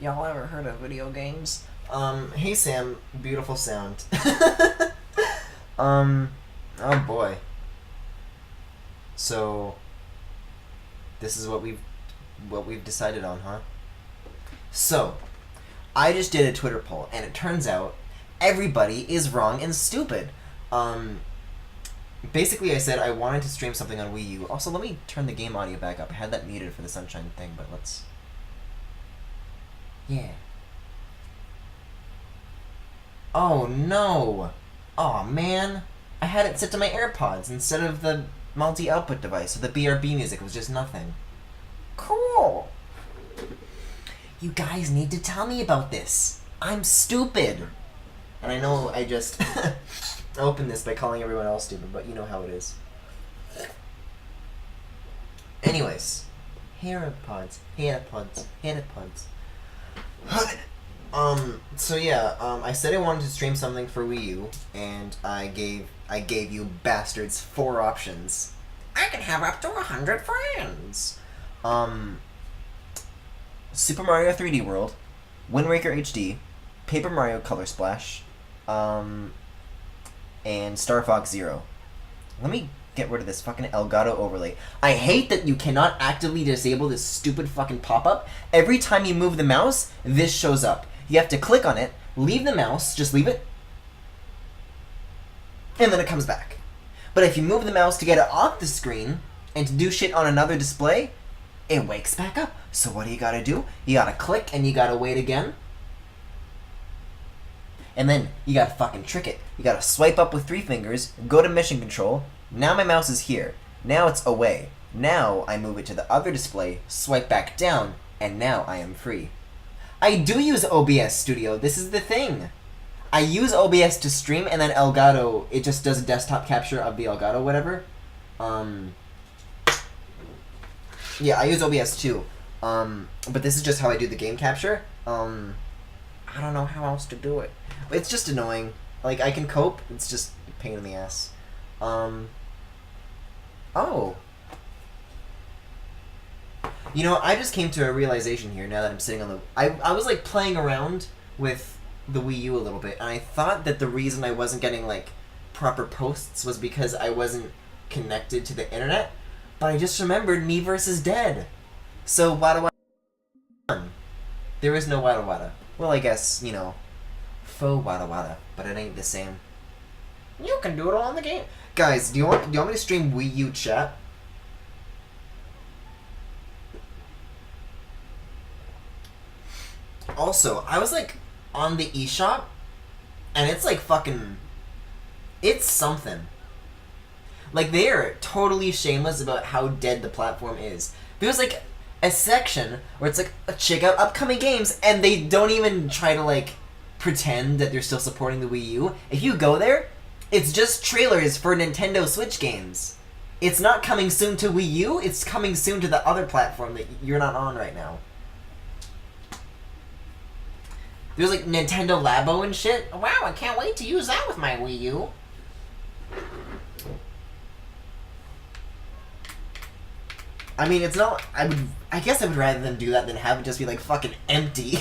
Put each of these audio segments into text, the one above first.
Y'all ever heard of video games? Hey Sam, beautiful sound. Oh boy. So, this is what we've decided on, huh? So, I just did a Twitter poll, and it turns out everybody is wrong and stupid. Basically I said I wanted to stream something on Wii U. Also, let me turn the game audio back up. I had that muted for the sunshine thing, but let's... Yeah. Oh no! Aw, man. I had it set to my AirPods instead of the multi-output device, so the BRB music was just nothing. Cool! You guys need to tell me about this. I'm stupid! And I know I just opened this by calling everyone else stupid, but you know how it is. Anyways. AirPods. So yeah, I said I wanted to stream something for Wii U, and I gave you bastards 4 options. I can have up to 100 friends! Super Mario 3D World, Wind Waker HD, Paper Mario Color Splash, and Star Fox Zero. Let me get rid of this fucking Elgato overlay. I hate that you cannot actively disable this stupid fucking pop-up. Every time you move the mouse, this shows up. You have to click on it, leave the mouse, just leave it, and then it comes back. But if you move the mouse to get it off the screen, and to do shit on another display, it wakes back up. So what do you gotta do? You gotta click, and you gotta wait again. And then, you gotta fucking trick it. You gotta swipe up with 3 fingers, go to mission control. Now my mouse is here. Now it's away. Now I move it to the other display, swipe back down, and now I am free. I do use OBS Studio. This is the thing. I use OBS to stream, and then Elgato, it just does a desktop capture of the Elgato whatever. Yeah, I use OBS too. But this is just how I do the game capture. I don't know how else to do it. It's just annoying. Like, I can cope. It's just a pain in the ass. Oh. You know, I just came to a realization here now that I'm sitting on the... I was, like, playing around with the Wii U a little bit, and I thought that the reason I wasn't getting, like, proper posts was because I wasn't connected to the internet, but I just remembered Miiverse is dead. So, Wada Wada... There is no Wada Wada. Well, I guess, you know, faux Wada Wada, but it ain't the same. You can do it all on the game. Guys, do you want me to stream Wii U chat? Also, I was like on the eShop, and it's like fucking, it's something. Like, they are totally shameless about how dead the platform is. There's like a section where it's like, check out upcoming games, and they don't even try to like pretend that they're still supporting the Wii U. If you go there, it's just trailers for Nintendo Switch games. It's not coming soon to Wii U, it's coming soon to the other platform that you're not on right now. There's like Nintendo Labo and shit. Wow, I can't wait to use that with my Wii U. I mean, it's not... I guess I would rather than do that than have it just be like fucking empty.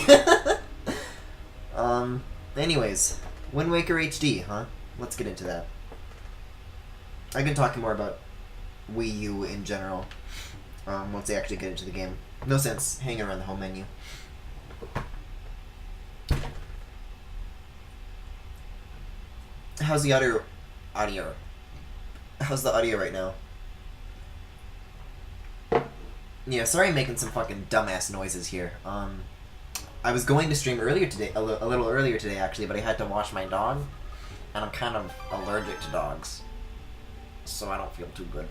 Anyways. Wind Waker HD, huh? Let's get into that. I can talk more about Wii U in general once they actually get into the game. No sense hanging around the home menu. How's the audio? How's the audio right now? Yeah, sorry I'm making some fucking dumbass noises here. I was going to stream earlier today, a little earlier today actually, but I had to wash my dog, and I'm kind of allergic to dogs, so I don't feel too good.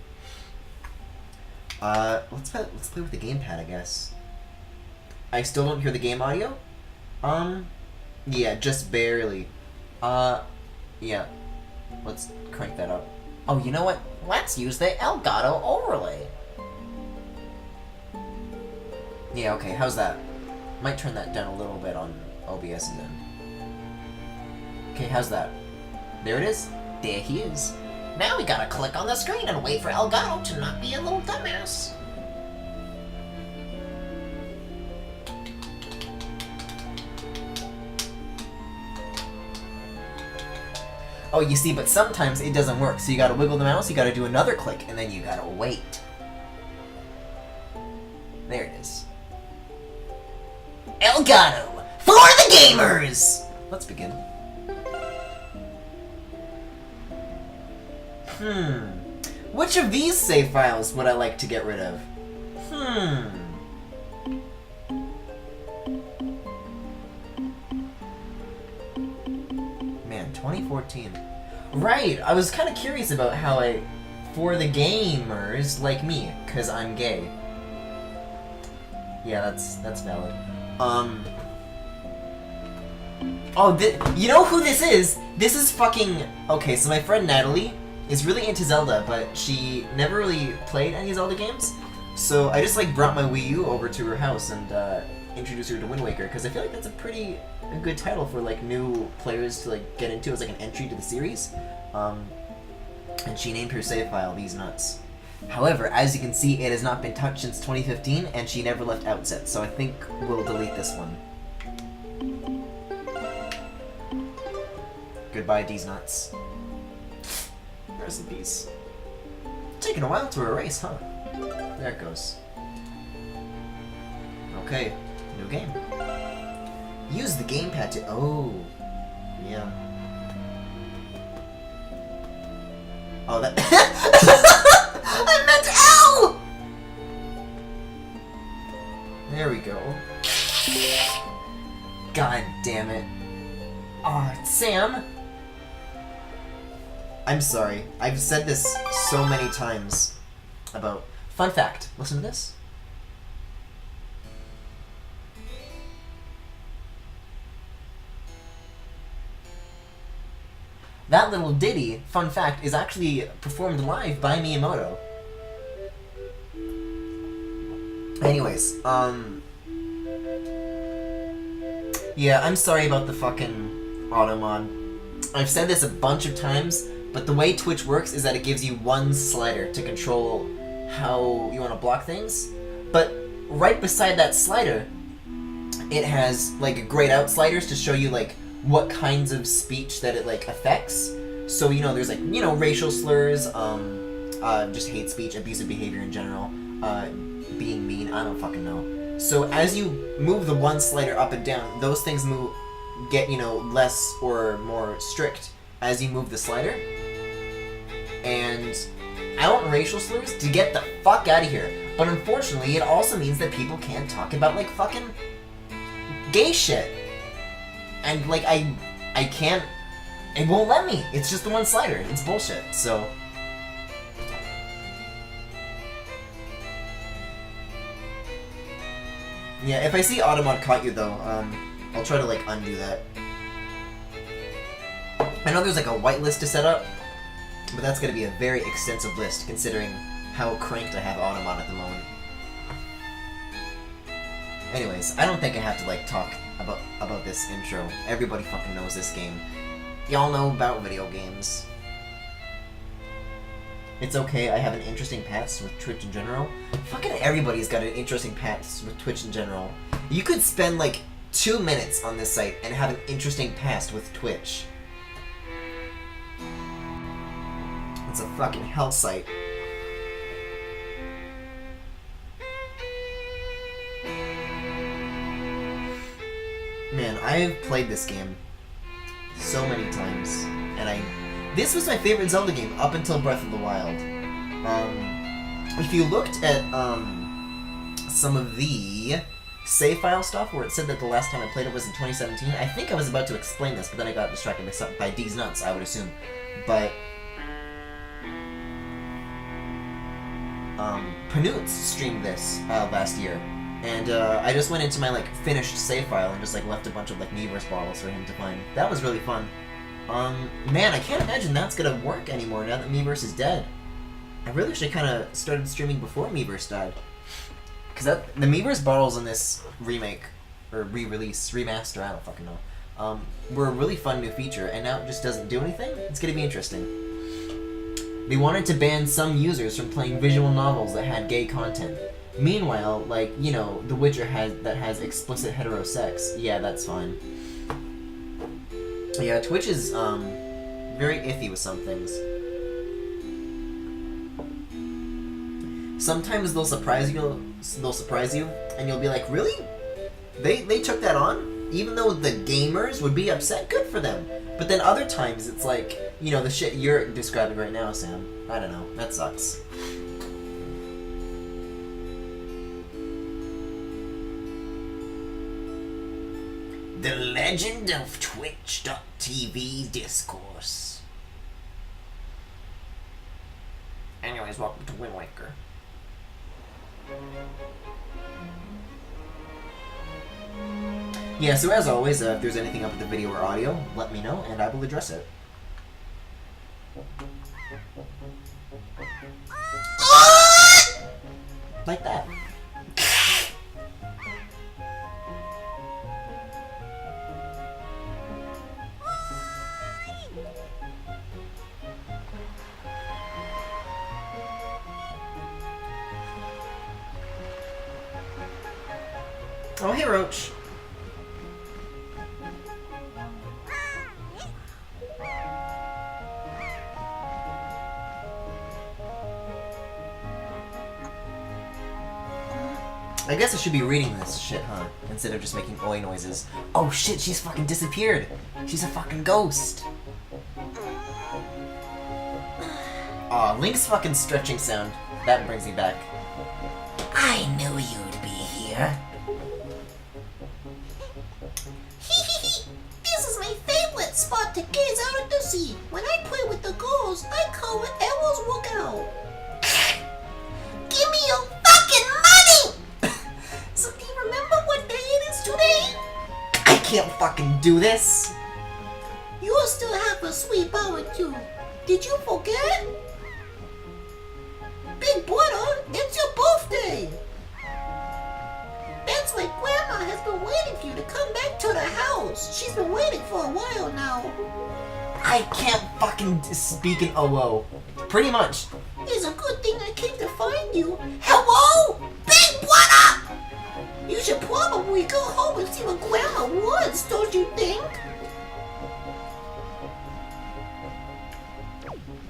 Let's play with the gamepad, I guess. I still don't hear the game audio? Yeah, just barely. Yeah. Let's crank that up. Oh, you know what? Let's use the Elgato overlay. Yeah, okay, how's that? Might turn that down a little bit on OBS's end. Okay, how's that? There it is. There he is. Now we gotta click on the screen and wait for Elgato to not be a little dumbass. Oh, you see, but sometimes it doesn't work. So you gotta wiggle the mouse, you gotta do another click, and then you gotta wait. There it is. Elgato! For the gamers! Let's begin. Which of these save files would I like to get rid of? Man, 2014. Right, I was kind of curious about how for the gamers like me, because I'm gay. Yeah, that's valid. Oh, you know who this is? This is fucking... Okay, so my friend Natalie is really into Zelda, but she never really played any Zelda games. So I just, like, brought my Wii U over to her house and introduced her to Wind Waker, because I feel like that's a good title for, like, new players to, like, get into as, like, an entry to the series. And she named her save file These Nuts. However, as you can see, it has not been touched since 2015, and she never left Outset, so I think we'll delete this one. Goodbye, These Nuts. Rest in peace. Taking a while to erase, huh? There it goes. Okay, new game. Use the gamepad to... Oh, yeah. Oh, that... I meant L! There we go. God damn it. Aw, Sam! I'm sorry. I've said this so many times about... Fun fact. Listen to this. That little ditty, fun fact, is actually performed live by Miyamoto. Anyways, yeah, I'm sorry about the fucking automod. I've said this a bunch of times, but the way Twitch works is that it gives you one slider to control how you want to block things. But right beside that slider, it has, like, grayed out sliders to show you, like, what kinds of speech that it, like, affects. So, you know, there's, like, you know, racial slurs, just hate speech, abusive behavior in general, being mean, I don't fucking know. So as you move the one slider up and down, those things get, you know, less or more strict as you move the slider. And I want racial slurs to get the fuck out of here. But unfortunately, it also means that people can't talk about, like, fucking gay shit. And, like, I can't... It won't let me. It's just the one slider. It's bullshit, so... Yeah, if I see Automod caught you, though, I'll try to, like, undo that. I know there's, like, a whitelist to set up, but that's gonna be a very extensive list, considering how cranked I have Automod at the moment. Anyways, I don't think I have to, like, talk about this intro. Everybody fucking knows this game. Y'all know about video games. It's okay, I have an interesting past with Twitch in general. Fucking everybody's got an interesting past with Twitch in general. You could spend, like, 2 minutes on this site and have an interesting past with Twitch. It's a fucking hell site. Man, I've played this game so many times, and this was my favorite Zelda game up until Breath of the Wild. If you looked at some of the save file stuff where it said that the last time I played it was in 2017, I think I was about to explain this, but then I got distracted by D's Nuts, I would assume. But Panoots streamed this last year, and I just went into my, like, finished save file and just, like, left a bunch of, like, Miiverse bottles for him to find. That was really fun. Man, I can't imagine that's gonna work anymore now that Miiverse is dead. I really wish I kinda started streaming before Miiverse died. Cause the Miiverse bottles in this remake, or re-release, remaster, I don't fucking know, were a really fun new feature, and now it just doesn't do anything? It's gonna be interesting. They wanted to ban some users from playing visual novels that had gay content. Meanwhile, like, you know, The Witcher has explicit hetero sex. Yeah, that's fine. Yeah, Twitch is, very iffy with some things. Sometimes they'll surprise you, and you'll be like, really? They took that on? Even though the gamers would be upset, good for them. But then other times it's like, you know, the shit you're describing right now, Sam. I don't know, that sucks. The Legend of Twitch.tv Discourse. Anyways, welcome to Wind Waker. Yeah, so as always, if there's anything up with the video or audio, let me know and I will address it. Like that. Oh, hey, Roach. I guess I should be reading this shit, huh? Instead of just making oi noises. Oh shit, she's fucking disappeared! She's a fucking ghost! Aw, Link's fucking stretching sound. That brings me back. I knew you'd be here. This is my favorite spot to gaze out at the sea. When I play with the girls, I call it Arrow's Lookout. Give me your fucking money! So do you remember what day it is today? I can't fucking do this! You still have a sweet barbecue. Did you forget? Big brother, it's your birthday! That's why Grandma has been waiting for you to come back to the house. She's been waiting for a while now. I can't fucking speak in OO. Pretty much. It's a good thing I came to find you. Hello? Big brother! You should probably go home and see what Grandma wants, don't you think?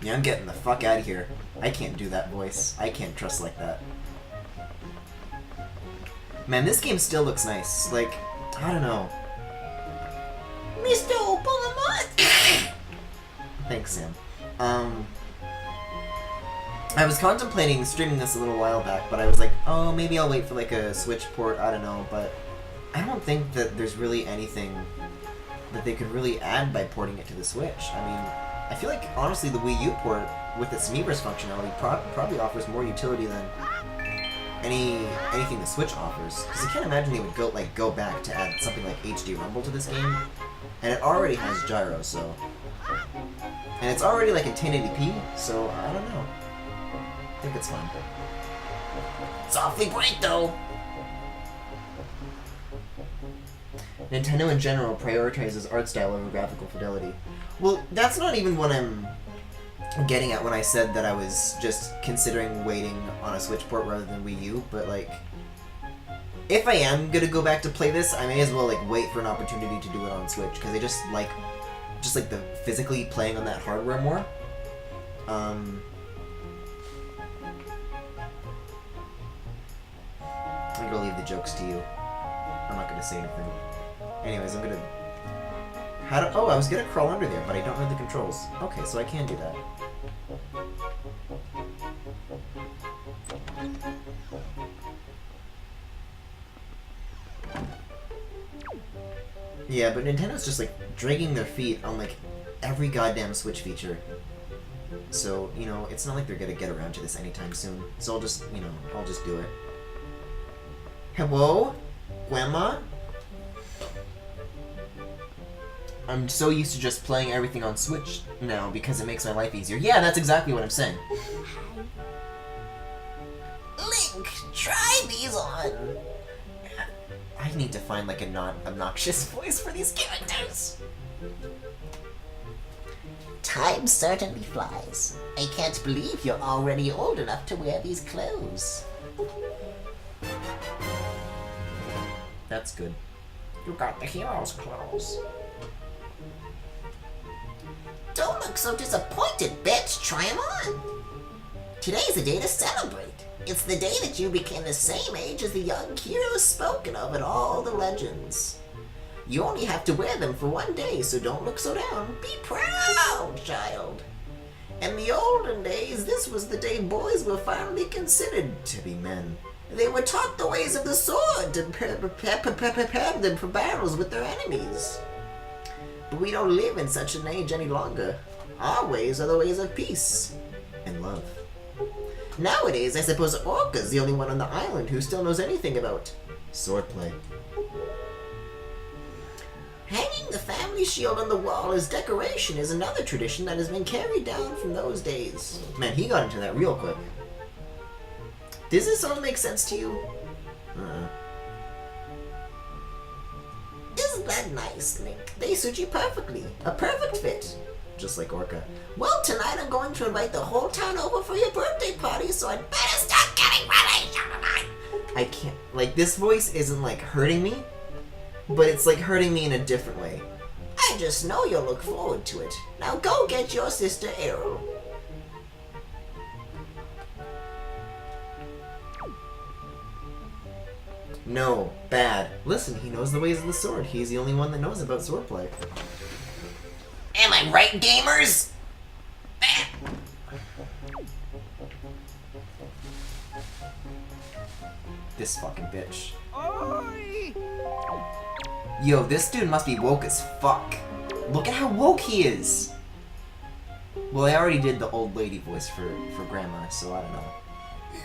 Yeah, I'm getting the fuck out of here. I can't do that voice. I can't trust like that. Man, this game still looks nice. Like, I don't know. Mr. Obama! Thanks, Sam. I was contemplating streaming this a little while back, but I was like, oh, maybe I'll wait for like a Switch port, I don't know, but I don't think that there's really anything that they could really add by porting it to the Switch. I mean, I feel like, honestly, the Wii U port, with its Miiverse functionality, probably offers more utility than anything the Switch offers. Because I can't imagine they would go back to add something like HD Rumble to this game, and it already has gyro, so... And it's already like in 1080p, so I don't know. I think it's fine. It's awfully bright, though. Nintendo in general prioritizes art style over graphical fidelity. Well, that's not even what I'm getting at when I said that I was just considering waiting on a Switch port rather than Wii U, but like, if I am gonna go back to play this, I may as well like wait for an opportunity to do it on Switch, because I just like the physically playing on that hardware more. I'm gonna leave the jokes to you. I'm not gonna say anything. Anyways, I'm gonna... Oh, I was gonna crawl under there, but I don't know the controls. Okay, so I can do that. Yeah, but Nintendo's just like dragging their feet on like every goddamn Switch feature. So, you know, it's not like they're gonna get around to this anytime soon. So I'll just, you know, I'll just do it. Hello? Grandma? I'm so used to just playing everything on Switch now because it makes my life easier. Yeah, that's exactly what I'm saying. Link, try these on. I need to find like a non-obnoxious voice for these characters. Time certainly flies. I can't believe you're already old enough to wear these clothes. That's good. You got the hero's clothes. Don't look so disappointed, bitch. Try 'em on. Today's a day to celebrate. It's the day that you became the same age as the young heroes spoken of in all the legends. You only have to wear them for one day, so don't look so down. Be proud, child. In the olden days, this was the day boys were finally considered to be men. They were taught the ways of the sword to prepare them for battles with their enemies. But we don't live in such an age any longer. Our ways are the ways of peace and love. Nowadays, I suppose Orca's the only one on the island who still knows anything about swordplay. Hanging the family shield on the wall as decoration is another tradition that has been carried down from those days. Man, he got into that real quick. Does this all make sense to you? Isn't that nice, Link? They suit you perfectly. A perfect fit. Just like Orca. Well, tonight I'm going to invite the whole town over for your birthday party, so I'd better start getting ready. I can't, like, this voice isn't, like, hurting me, but it's, like, hurting me in a different way. I just know you'll look forward to it. Now go get your sister Errol. No, bad. Listen, he knows the ways of the sword. He's the only one that knows about swordplay. Am I right, gamers? This fucking bitch. Yo, this dude must be woke as fuck. Look at how woke he is. Well, I already did the old lady voice for Grandma, so I don't know.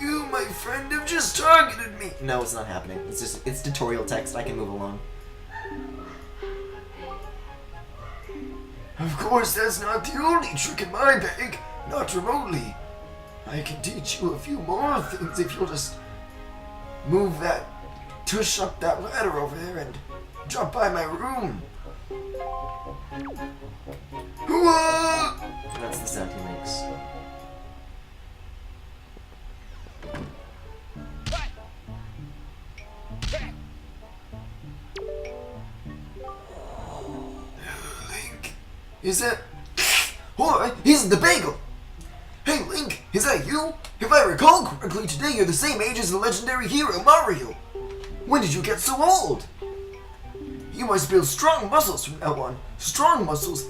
You, my friend, have just targeted me. No, it's not happening. It's tutorial text. I can move along. Of course, that's not the only trick in my bag. Not remotely. I can teach you a few more things if you'll just move that tush up that ladder over there and drop by my room. Whoa! That's the sound he makes. Link, is that... Hold on, he's the bagel! Hey Link, is that you? If I recall correctly, today you're the same age as the legendary hero Mario. When did you get so old? You must build strong muscles from now on. Strong muscles.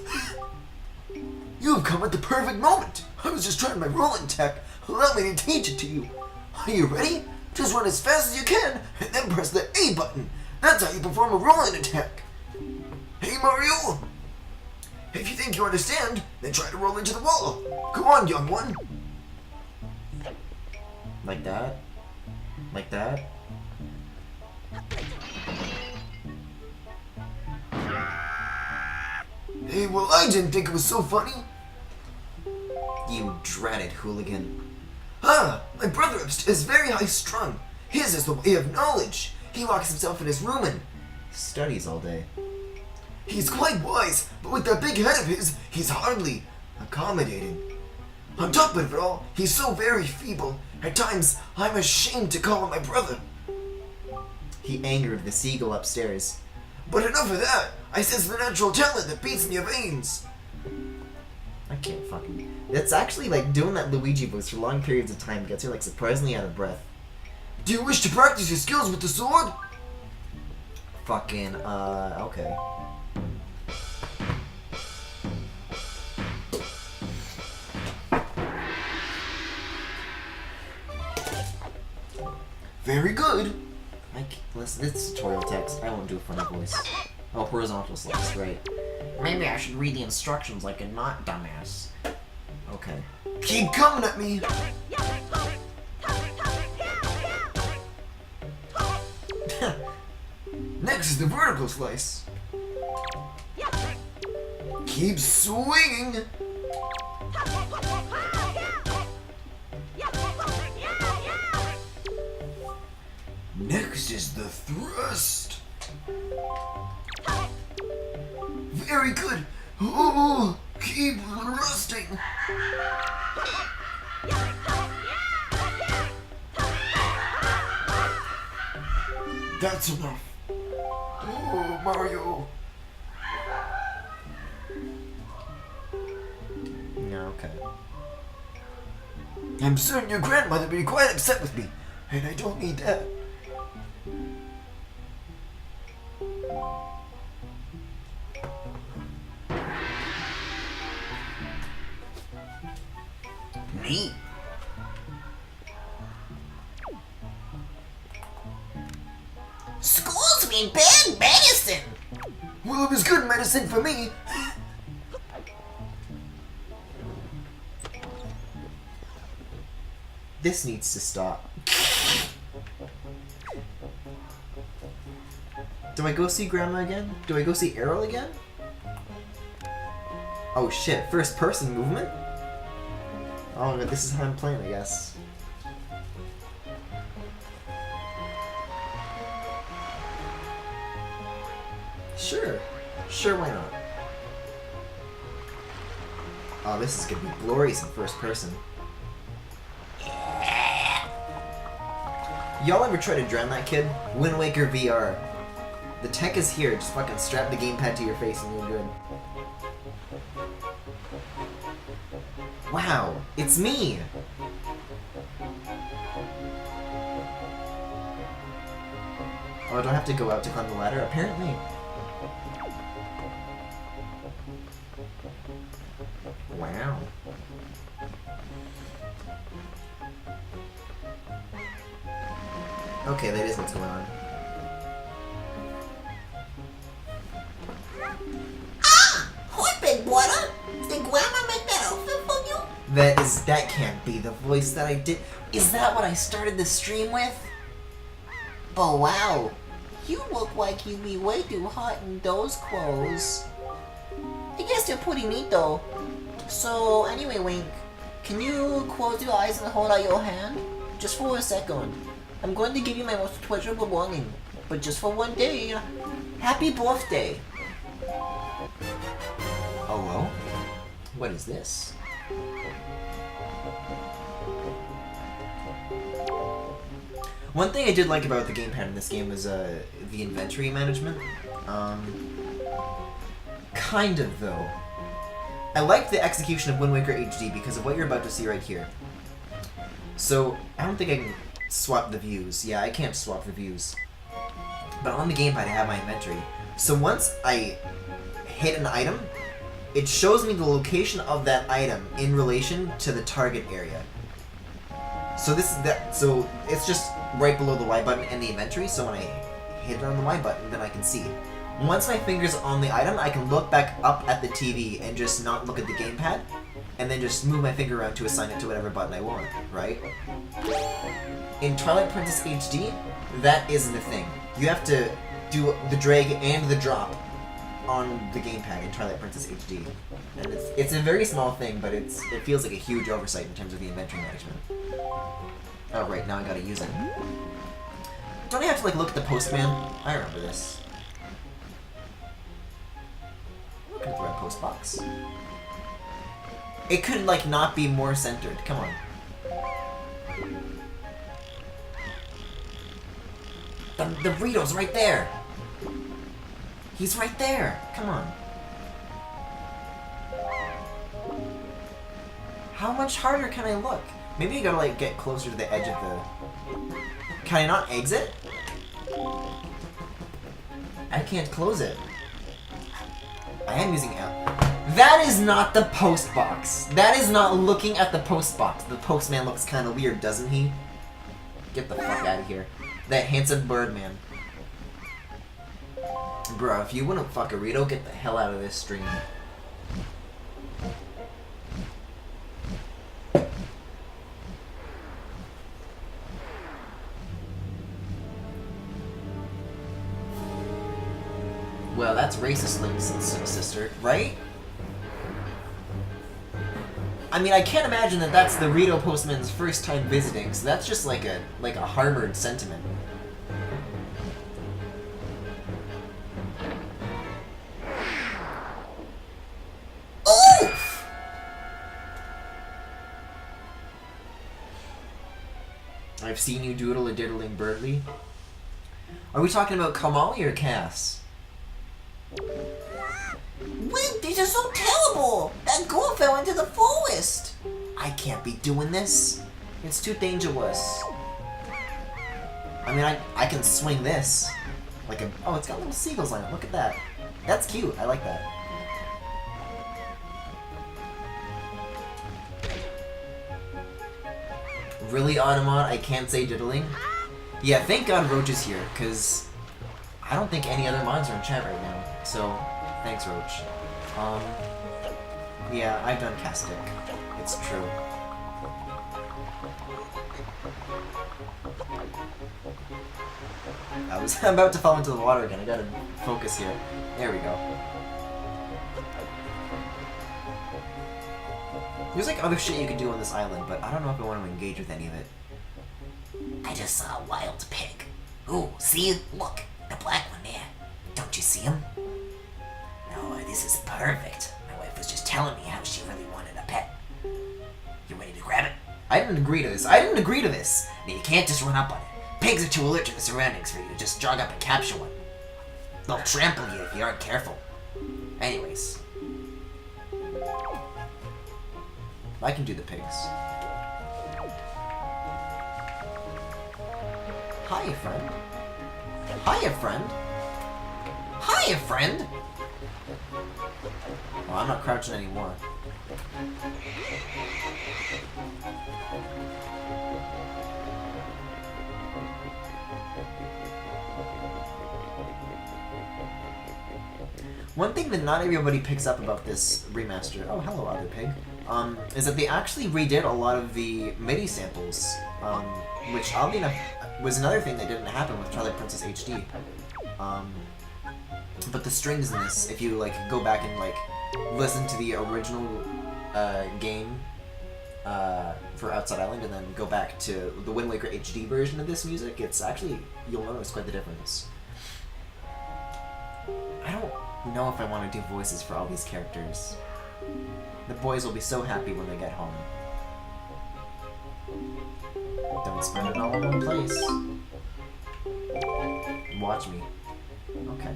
You've come at the perfect moment. I was just trying my rolling tech. Allow me to teach it to you. Are you ready? Just run as fast as you can, and then press the A button. That's how you perform a rolling attack. Hey Mario! If you think you understand, then try to roll into the wall. Go on, young one. Like that? Like that? Hey, well, I didn't think it was so funny. You dreaded hooligan. Ah, my brother is very high-strung. His is the way of knowledge. He locks himself in his room and studies all day. He's quite wise, but with that big head of his, he's hardly accommodating. On top of it all, he's so very feeble. At times, I'm ashamed to call him my brother. He angered the seagull upstairs. But enough of that. I sense the natural talent that beats in your veins. I can't fucking... That's actually like doing that Luigi voice for long periods of time gets her like surprisingly out of breath. Do you wish to practice your skills with the sword? Fucking, okay. Very good. Listen, it's tutorial text. I won't do a funny voice. Oh, horizontal slice, right. Maybe I should read the instructions like a not dumbass. Okay. Keep coming at me! Next is the vertical slice. Keep swinging! Next is the thrust. Very good. Oh, keep thrusting. That's enough. Oh, Mario. I'm certain your grandmother will be quite upset with me, and I don't need that. Neat. Schools mean bad medicine. Well, it was good medicine for me. This needs to stop. Do I go see Grandma again? Do I go see Errol again? Oh shit, first person movement? Oh, but this is how I'm playing, I guess. Sure. Sure, why not? Oh, this is gonna be glorious in first person. Y'all ever try to drown that kid? Wind Waker VR. The tech is here, just fucking strap the gamepad to your face and you're good. Wow, it's me! Oh, do I have to go out to climb the ladder? Apparently. Wow. Okay, that is what's going on. Ah! Hi, Big Brother. Did Grandma make that outfit for you? That can't be the voice that I did. Is that what I started the stream with? But wow, you look like you'd be way too hot in those clothes. I guess they're pretty neat though. So anyway, Wink, can you close your eyes and hold out your hand? Just for a second. I'm going to give you my most treasured belonging, but just for one day. Happy birthday! Oh well? What is this? One thing I did like about the gamepad in this game was the inventory management. Kind of, though. I liked the execution of Wind Waker HD because of what you're about to see right here. So, I don't think I can swap the views. Yeah, I can't swap the views. But on the gamepad, I have my inventory. So once I hit an item, it shows me the location of that item in relation to the target area. So so it's just right below the Y button in the inventory, so when I hit it on the Y button, then I can see it. Once my finger's on the item, I can look back up at the TV and just not look at the gamepad, and then just move my finger around to assign it to whatever button I want, right? In Twilight Princess HD, that isn't a thing. You have to do the drag and the drop on the gamepad in Twilight Princess HD. And it's a very small thing, but it feels like a huge oversight in terms of the inventory management. Oh right, now I gotta use it. Don't I have to like look at the postman? I remember this. Look at the red post box. It could like not be more centered. Come on. The Rito's right there. He's right there. Come on. How much harder can I look? Maybe you gotta like get closer to the edge of the... Can I not exit? I can't close it. I am using L. That is not the post box. That is not looking at the post box. The postman looks kind of weird, doesn't he? Get the fuck out of here. That handsome Birdman. Bro, if you wouldn't fuck a Rito, get the hell out of this stream. Well, that's racist, Link's sister, right? I mean, I can't imagine that that's the Rito postman's first time visiting, so that's just like a harbored sentiment. Oof! I've seen you doodle a diddling birdly. Are we talking about Kamali or Cass? Wait, these are so terrible! That girl fell into the forest! I can't be doing this. It's too dangerous. I mean, I can swing this. Like a... Oh, it's got little seagulls on it. Look at that. That's cute. I like that. Really, Automod? I can't say diddling? Yeah, thank God Roach is here, because I don't think any other mods are in chat right now. So, thanks, Roach. Yeah, I've done Castic. It's true. I'm about to fall into the water again. I gotta focus here. There we go. There's like other shit you can do on this island, but I don't know if I want to engage with any of it. I just saw a wild pig. Ooh, see? Look, the black one there. Don't you see him? No, this is perfect. My wife was just telling me how she really wanted a pet. You ready to grab it? I didn't agree to this. I didn't agree to this. Now, you can't just run up on it. Pigs are too alert to the surroundings for you to just jog up and capture one. They'll trample you if you aren't careful. Anyways. I can do the pigs. Hiya, friend. Hiya, friend. Hiya, friend! Oh, I'm not crouching anymore. One thing that not everybody picks up about this remaster, oh hello other pig, is that they actually redid a lot of the MIDI samples, which oddly enough was another thing that didn't happen with Twilight Princess HD. But the strings in this, if you like go back and like listen to the original game for Outside Island and then go back to the Wind Waker HD version of this music, it's actually, you'll notice quite the difference. I don't know if I want to do voices for all these characters. The boys will be so happy when they get home. Don't spend it all in one place. Watch me. Okay.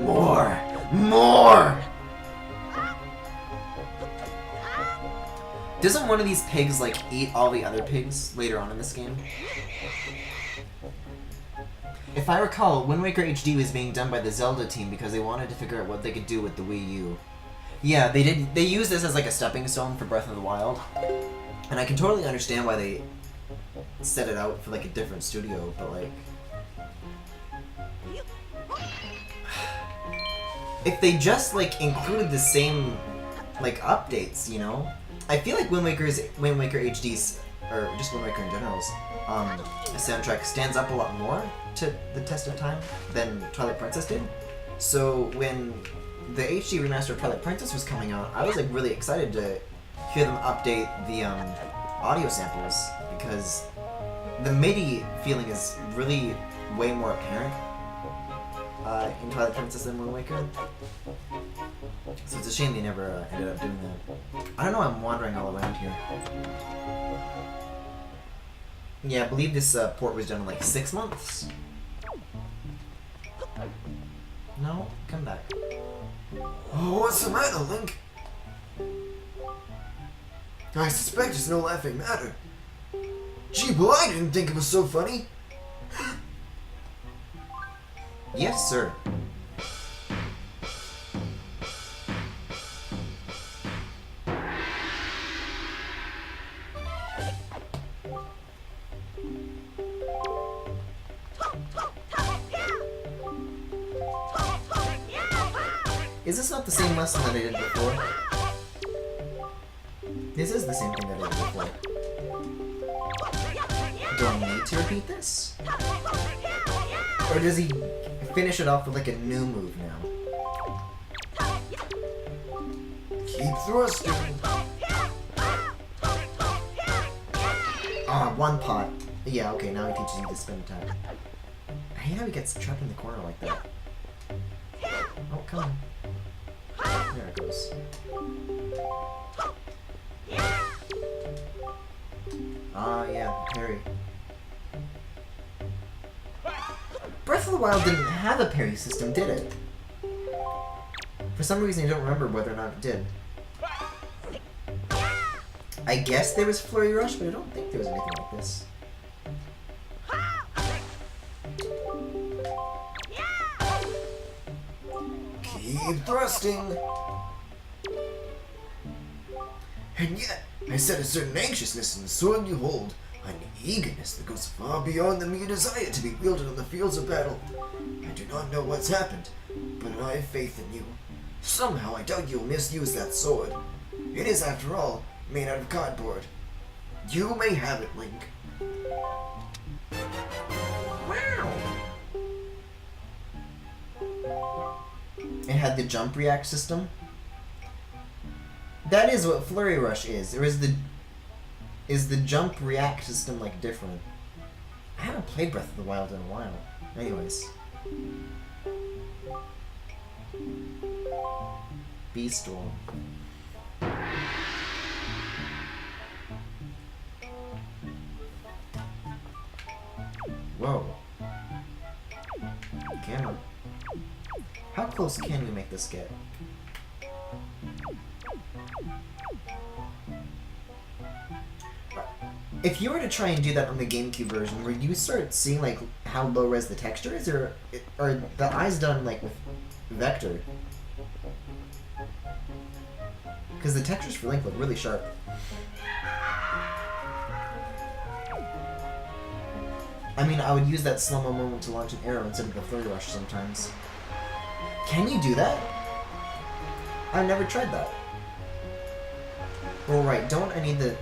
More! More! Doesn't one of these pigs, like, eat all the other pigs later on in this game? If I recall, Wind Waker HD was being done by the Zelda team because they wanted to figure out what they could do with the Wii U. Yeah, they did. They used this as like a stepping stone for Breath of the Wild, and I can totally understand why they set it out for like a different studio. But like, if they just like included the same like updates, you know, I feel like Wind Waker HD's, or just Wind Waker in general's, soundtrack stands up a lot more to the test of time than Twilight Princess did. So when the HD remaster of Twilight Princess was coming out, I was like really excited to hear them update the audio samples, because the MIDI feeling is really way more apparent in Twilight Princess than Wind Waker. So it's a shame they never ended up doing that. I don't know, I'm wandering all around here. Yeah, I believe this port was done in like 6 months. No? Come back. Oh, what's the matter, Link? I suspect it's no laughing matter. Gee, well, I didn't think it was so funny. Yes, sir. Is this not the same lesson that I did before? This is the same thing that I did before. Do I need to repeat this? Or does he finish it off with like a new move now? Keep thrusting. Ah, one pot. Yeah, okay, now he teaches you to spin attack. I hate how he gets trapped in the corner like that. Oh, come on. There it goes. Ah, yeah, parry. Breath of the Wild didn't have a parry system, did it? For some reason, I don't remember whether or not it did. I guess there was Flurry Rush, but I don't think there was anything like this. Keep thrusting. And yet, I sense a certain anxiousness in the sword you hold, an eagerness that goes far beyond the mere desire to be wielded on the fields of battle. I do not know what's happened, but I have faith in you. Somehow I doubt you'll misuse that sword. It is, after all, made out of cardboard. You may have it, Link. Wow! It had the jump react system. That is what Flurry Rush is. Or is the jump react system like different? I haven't played Breath of the Wild in a while. Anyways. Beastorm. Whoa. Can we? How close can we make this get? If you were to try and do that on the GameCube version, would you start seeing like how low res the texture is, or are the eyes done like with vector? Because the textures for Link look really sharp. I mean, I would use that slow-mo moment to launch an arrow instead of the Flurry Rush sometimes. Can you do that? I've never tried that. Well, right, don't I need the...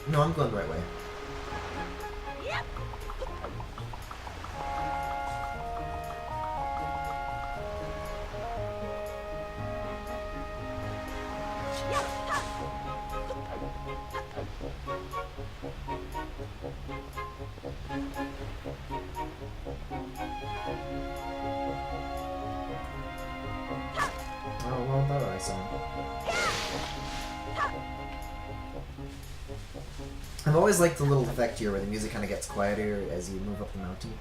No, I'm going the right way. Oh, well, that I saw. I've always liked the little effect here where the music kind of gets quieter as you move up the mountain.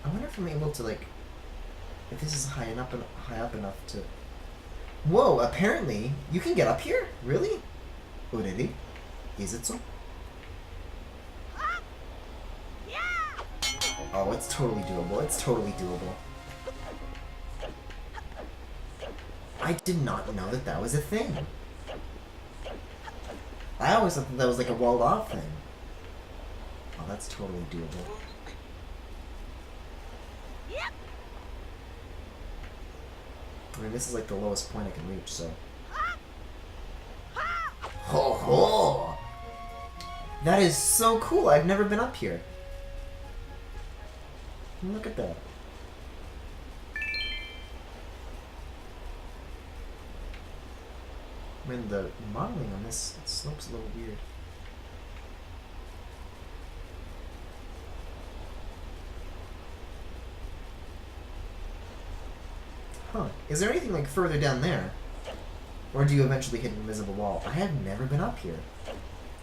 I wonder if I'm able to like... If this is high up enough to... Whoa, apparently you can get up here? Really? Really? Is it so? Oh, it's totally doable. It's totally doable. I did not know that that was a thing. I always thought that was like a walled off thing. Oh, that's totally doable. I mean, this is like the lowest point I can reach, so... Ho ho! That is so cool! I've never been up here. Look at that. I mean, the modeling on this slope's a little weird. Huh. Is there anything like further down there? Or do you eventually hit an invisible wall? I have never been up here.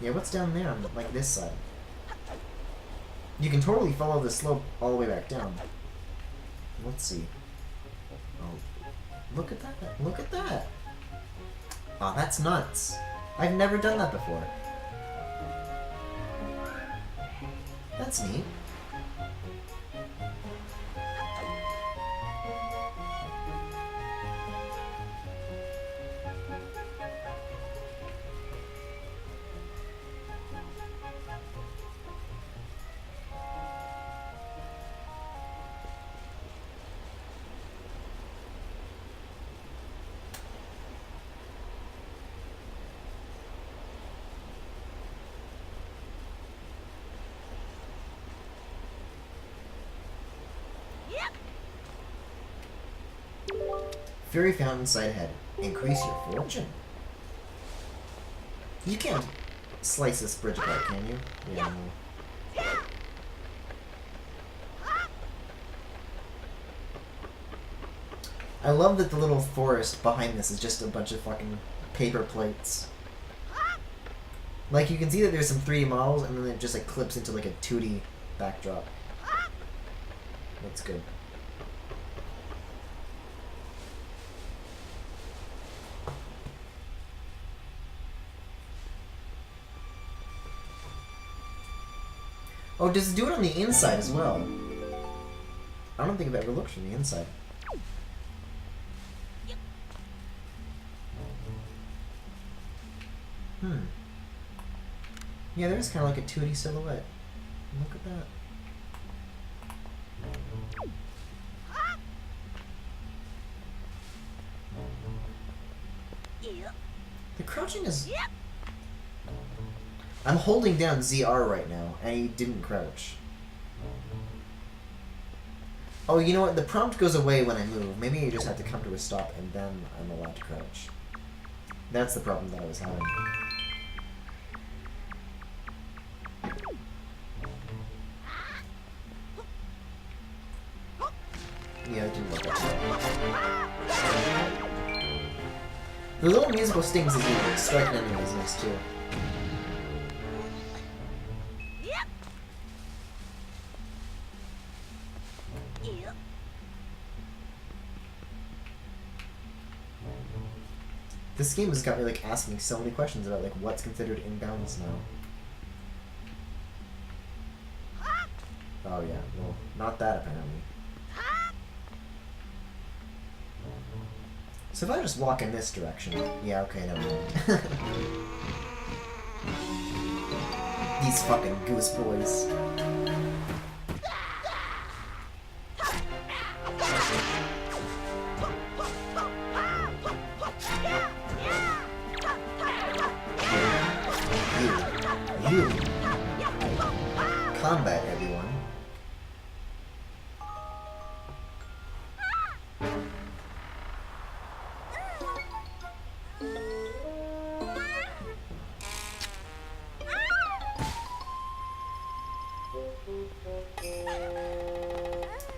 Yeah, what's down there on like this side? You can totally follow the slope all the way back down. Let's see. Oh, look at that. Look at that. Oh, that's nuts. I've never done that before. That's neat. Fairy Fountain side ahead. Increase your fortune. You can't slice this bridge apart, can you? Yeah. I love that the little forest behind this is just a bunch of fucking paper plates. Like, you can see that there's some 3D models, and then it just, like, clips into, like, a 2D backdrop. That's good. Oh, does it do it on the inside as well? I don't think I've ever looked from the inside. Yeah, there's kind of like a 2D silhouette. Look at that. The crouching is... I'm holding down ZR right now, and he didn't crouch. Oh, you know what? The prompt goes away when I move. Maybe you just have to come to a stop, and then I'm allowed to crouch. That's the problem that I was having. Yeah, it didn't work out. The little musical stings as you strike an enemy is nice too. This game has got me like asking so many questions about like what's considered inbounds now. Oh yeah, well, not that apparently. So if I just walk in this direction, yeah, okay, never mind. These fucking goose boys. You. Combat, everyone.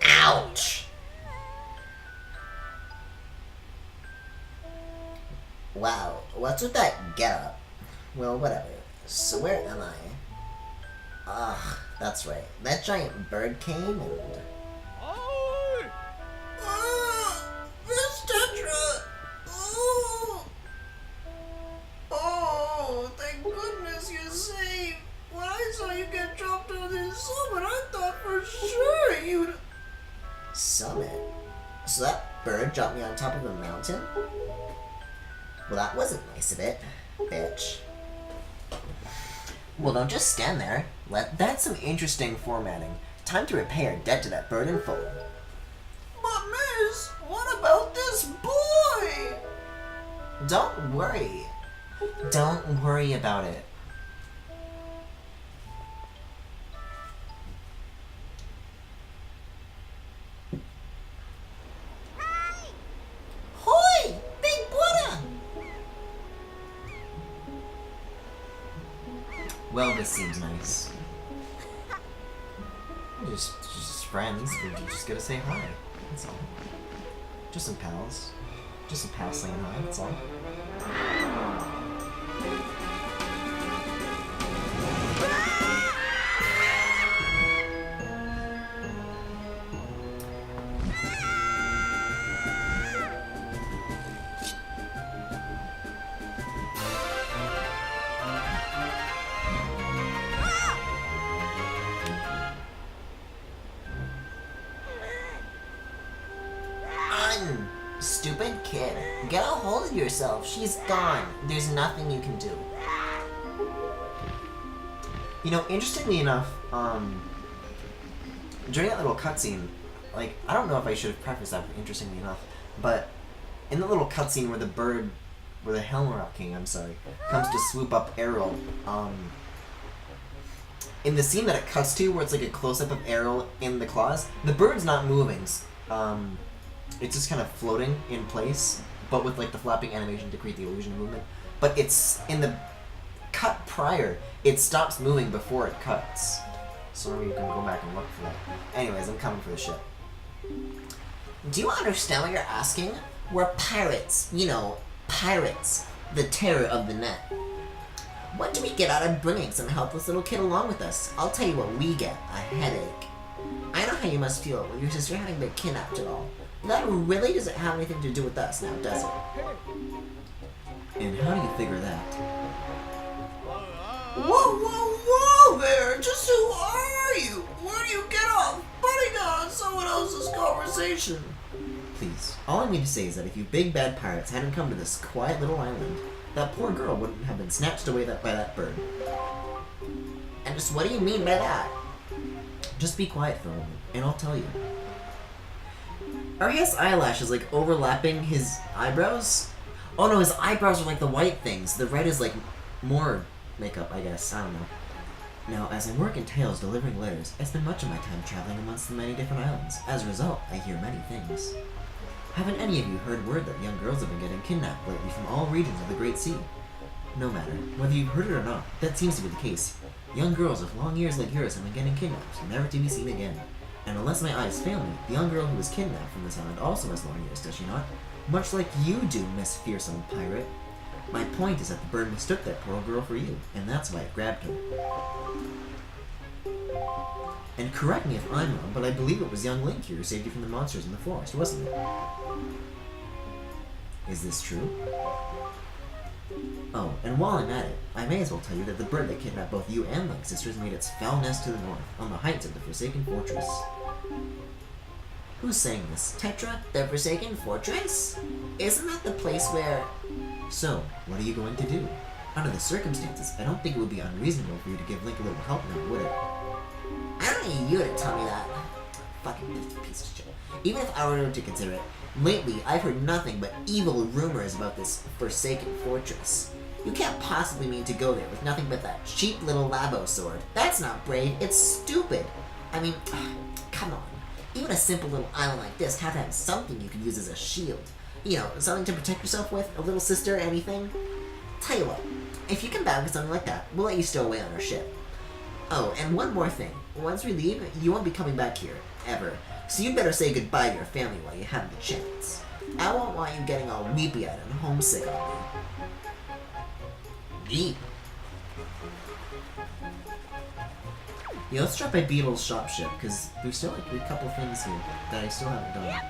Ouch! Wow, what's with that getup? Well, whatever. So where am I? Ah, that's right. That giant bird came and... Miss Tetra! Oh, thank goodness you're safe. When I saw you get dropped on this summit, I thought for sure you'd... Summit? So that bird dropped me on top of a mountain? Well, that wasn't nice of it, bitch. Well, don't just stand there. That's some interesting formatting. Time to repay our debt to that bird in full. But miss, what about this boy? Don't worry. Don't worry about it. Hoi! Big brother! Well, this seems nice. Just friends. We're just gonna say hi. That's all. Just some pals. Just some pals saying hi. That's all. Stupid kid. Get a hold of yourself. She's gone. There's nothing you can do. You know, interestingly enough, during that little cutscene, like, I don't know if I should have prefaced that with interestingly enough, but in the little cutscene where the bird, where the Helmrock King, I'm sorry, comes to swoop up Errol, in the scene that it cuts to, where it's like a close-up of Errol in the claws, the bird's not moving. It's just kind of floating in place, but with like the flapping animation to create the illusion of movement. But it's in the cut prior, it stops moving before it cuts. So you can go back and look for that. Anyways, I'm coming for the ship. Do you understand what you're asking? We're pirates. You know, pirates. The terror of the net. What do we get out of bringing some helpless little kid along with us? I'll tell you what we get. A headache. I know how you must feel with your sister having been kidnapped at all. That really doesn't have anything to do with us now, does it? And how do you figure that? Whoa, whoa, whoa there! Just who are you? Where do you get off butting on someone else's conversation? Please, all I mean to say is that if you big bad pirates hadn't come to this quiet little island, that poor girl wouldn't have been snatched away by that bird. And just what do you mean by that? Just be quiet for a moment, and I'll tell you. Are his eyelashes like overlapping his eyebrows? Oh no, his eyebrows are like the white things. The red is like more makeup, I guess. I don't know. Now, as I work in Tales delivering letters, I spend much of my time traveling amongst the many different islands. As a result, I hear many things. Haven't any of you heard word that young girls have been getting kidnapped lately from all regions of the Great Sea? No matter, whether you've heard it or not, that seems to be the case. Young girls with long ears like yours have been getting kidnapped, never to be seen again. And unless my eyes fail me, the young girl who was kidnapped from this island also has long ears, does she not? Much like you do, Miss Fearsome Pirate. My point is that the bird mistook that poor girl for you, and that's why it grabbed her. And correct me if I'm wrong, but I believe it was young Link here who saved you from the monsters in the forest, wasn't it? Is this true? Oh, and while I'm at it, I may as well tell you that the bird that kidnapped both you and Link's sisters made its foul nest to the north, on the heights of the Forsaken Fortress. Who's saying this? Tetra? The Forsaken Fortress? Isn't that the place where... So, what are you going to do? Under the circumstances, I don't think it would be unreasonable for you to give Link a little help now, would it? I don't need you to tell me that. Fucking piece of shit. Even if I were to consider it, lately I've heard nothing but evil rumors about this Forsaken Fortress. You can't possibly mean to go there with nothing but that cheap little Labo sword. That's not brave, it's stupid. I mean, come on. Even a simple little island like this have to have something you can use as a shield. You know, something to protect yourself with, a little sister, anything. Tell you what, if you come back with something like that, we'll let you stow away on our ship. Oh, and one more thing. Once we leave, you won't be coming back here, ever. So you better say goodbye to your family while you have the chance. I won't want you getting all weepy-eyed and homesick on me. Beep. Yeah, let's drop by Beetle's shop ship, because there's still like a couple things here that I still haven't done.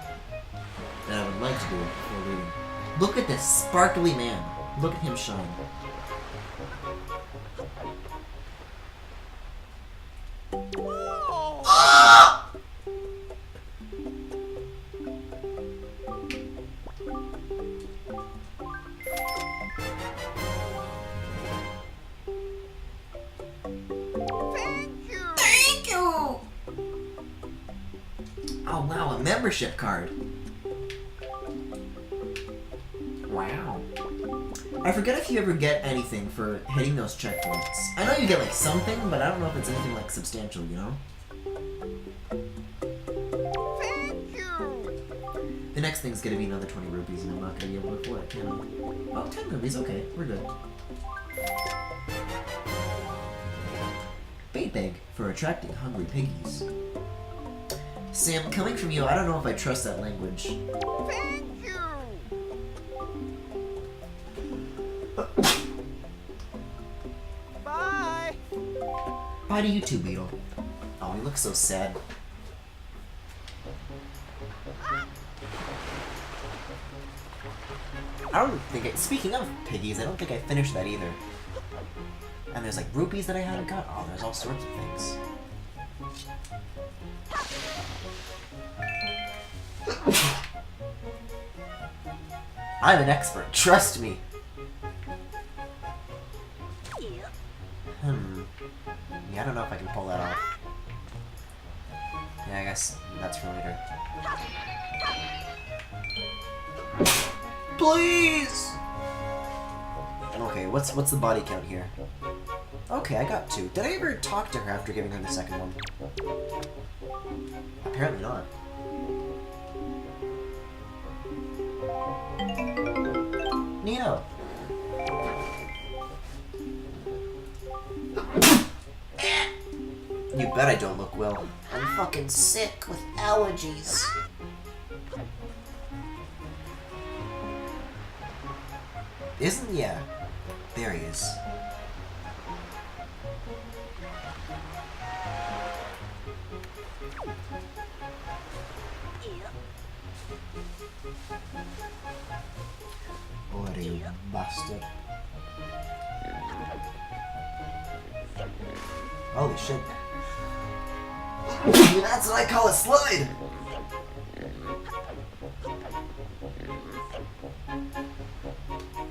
That I would like to do before leaving. Look at this sparkly man. Look at him shine. Oh wow, a membership card. Wow. I forget if you ever get anything for hitting those checkpoints. I know you get like something, but I don't know if it's anything like substantial, you know? Thank you! The next thing's gonna be another 20 rupees and I'm not gonna be able to afford it, can I? Oh, 10 rupees, okay, we're good. Bait bag for attracting hungry piggies. Sam, coming from you, I don't know if I trust that language. Thank you! Bye! Bye to you too, Beetle. Oh, he looks so sad. I don't think speaking of piggies, I don't think I finished that either. And there's like rupees that I haven't got. Oh, there's all sorts of things. I'm an expert, trust me. Yeah, I don't know if I can pull that off. Yeah, I guess that's for later. Please! Okay, what's the body count here? Okay, I got 2. Did I ever talk to her after giving her the second one? Apparently not. Nino. You bet I don't look well. I'm fucking sick with allergies. Isn't, yeah. There he is. What are you, bastard? Holy shit. That's what I call a slide!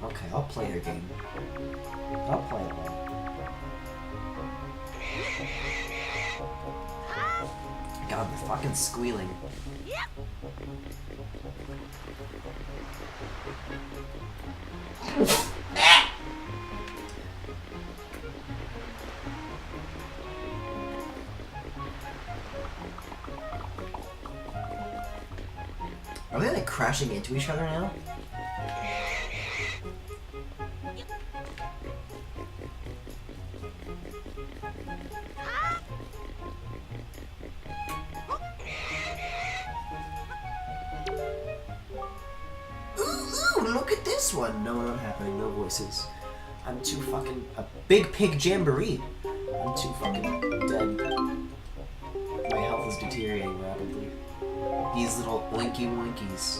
Okay, I'll play your game. I'll play it then. God, the fucking squealing. Are they like crashing into each other now? Ooh, look at this one! No, not happening, no voices. I'm too fucking... a big pig jamboree! I'm too fucking dead. My health is deteriorating rapidly. These little oinky winkies.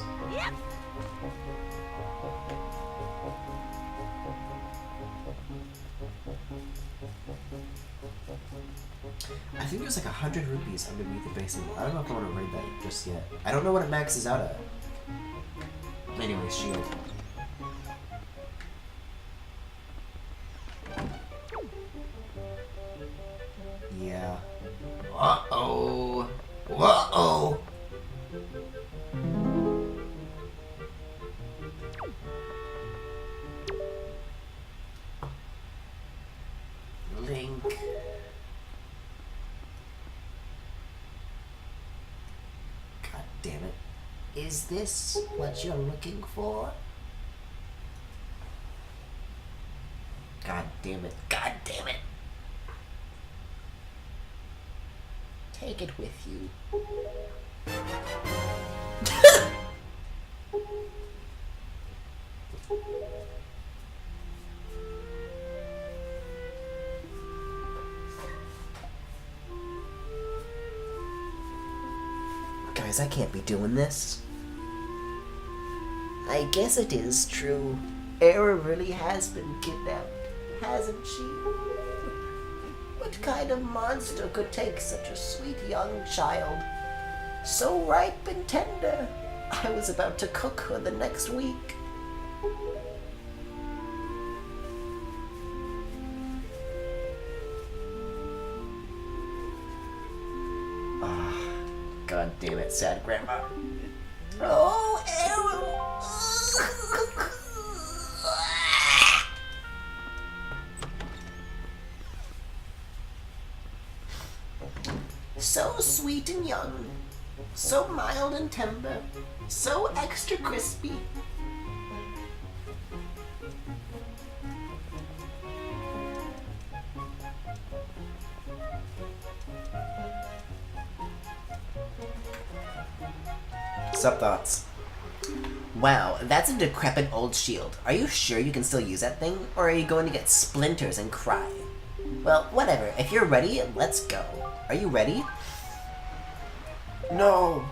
I think there's like 100 rupees underneath the basement. I don't know if I want to raid that just yet. I don't know what it maxes out at. Anyways, shield. Yeah. Uh-oh. Uh-oh. Link. God damn it. Is this what you're looking for? God damn it. God damn it. Take it with you. Guys, I can't be doing this. I guess it is true. Era really has been kidnapped, hasn't she? What kind of monster could take such a sweet young child? So ripe and tender. I was about to cook her the next week. God damn it, sad grandma. Oh, Arrow! So sweet and young, so mild and tender, so extra crispy. Sup, thoughts? Wow, that's a decrepit old shield. Are you sure you can still use that thing? Or are you going to get splinters and cry? Well, whatever. If you're ready, let's go. Are you ready? No!